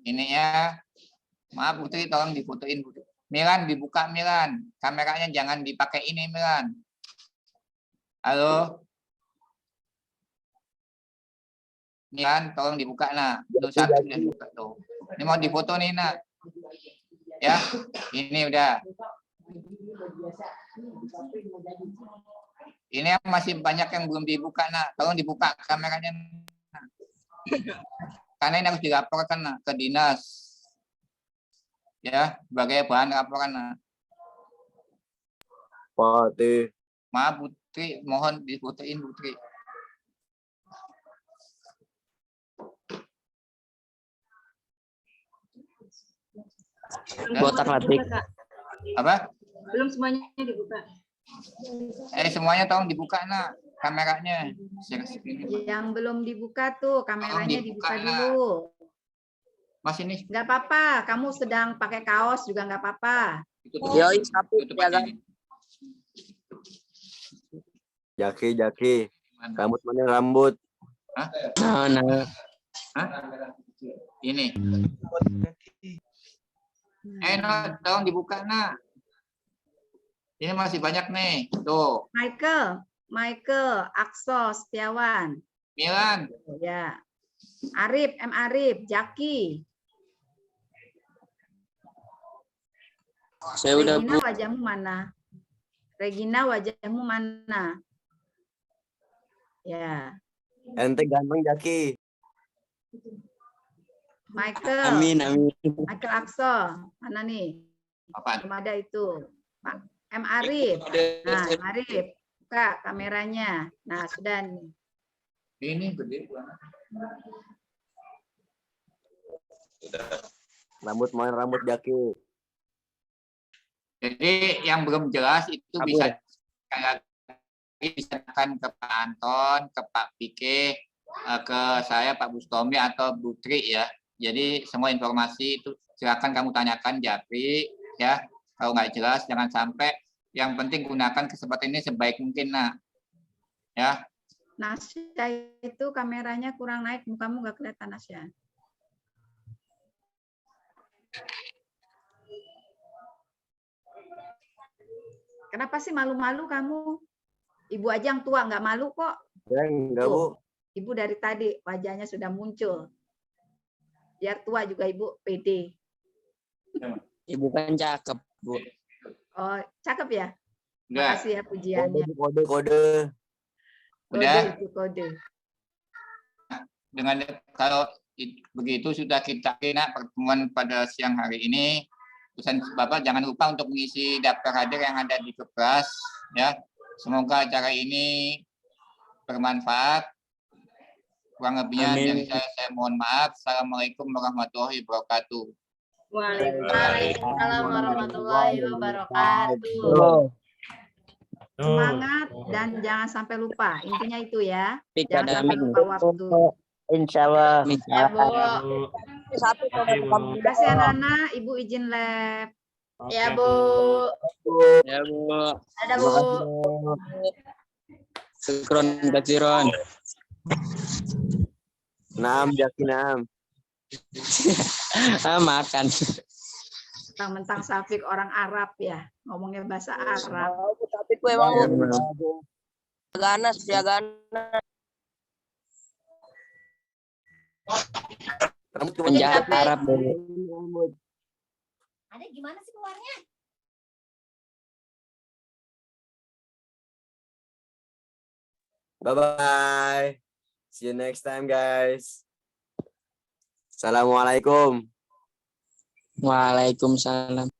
Ini ya. Maaf, Putri, tolong difotoin, Putri. Milan, dibuka, Milan. Kameranya jangan dipakai ini, Milan. Halo? Milan, tolong dibuka, nah. Itu satu sudah dibuka, tuh. Ini mau difoto nih, nah. Ya, ini udah. Ini masih banyak yang belum dibuka, nah. Tolong dibuka kameranya. Nah. Karena ini harus dilaporkan, nah, ke dinas. Ya, sebagai bahan laporan. Nah. Pati. Maaf, Putri, mohon difotoin, Putri. Botak Latik. Apa? Belum semuanya dibuka. Semuanya tolong dibuka, nah, kameranya. Yang belum dibuka tuh kameranya dibuka nah. dulu. Mas ini. Nggak apa-apa, kamu sedang pakai kaos juga nggak apa-apa. Yoi, sapu, Jaki. Rambut mana rambut? Hah? Nah. Hah? Ini. No, tolong dibuka, nah. Ini masih banyak nih. Tuh. Michael, Akso, Setiawan. Milan. Ya. Arif, M. Arif, Jaki. Saya udah, Regina, Bu. wajahmu mana? Regina, wajahmu mana? Ya. Ente ganteng, Jaki. Michael. Amin. Michael Akso, mana nih? Apa? Belum ada itu. Pak M. Arif. Nah, M. Arif, buka kameranya. Nah, sudah nih. Ini gede banget. Rambut Jaki. Jadi yang belum jelas itu bisa kan ke Pak Anton, ke Pak Pike, ke saya Pak Bustomi atau Bu Tri ya. Jadi semua informasi itu silakan kamu tanyakan Japri ya. Kalau nggak jelas jangan sampai. Yang penting gunakan kesempatan ini sebaik mungkin nak. Ya. Nasya itu kameranya kurang naik, mukamu nggak kelihatan Nasya. Kenapa sih malu-malu kamu? Ibu aja yang tua nggak malu kok. Ya, enggak, Bu. Ibu dari tadi wajahnya sudah muncul. Biar tua juga Ibu pede. Ibu kan cakep, Bu. Oh, cakep ya? Enggak. Makasih ya pujiannya. Kode. Udah. Itu kode. Dengan kalau begitu sudah kita kena pertemuan pada siang hari ini. Pesan Bapak jangan lupa untuk mengisi daftar hadir yang ada di kelas ya. Semoga acara ini bermanfaat. Kurang lebihnya dari saya mohon maaf. Assalamualaikum warahmatullahi wabarakatuh. Waalaikumsalam warahmatullahi wabarakatuh. Semangat dan jangan sampai lupa. Intinya itu ya. Jangan sampai lupa waktu. Insya Allah. Ya, Bu. Terima kasih anak-anak. Ibu izin lab. Ya, Bu. Ya, Bu. Ada, Bu. Syukron kasiron. Naam, Jaki, naam. Makan. Mentang-mentang Syafiq orang Arab ya. Ngomongnya bahasa Arab. Tapi gue emang ganas. Penjahat Arab. Ada gimana sih keluarnya? Bye-bye. See you next time, guys. Assalamualaikum. Waalaikumsalam.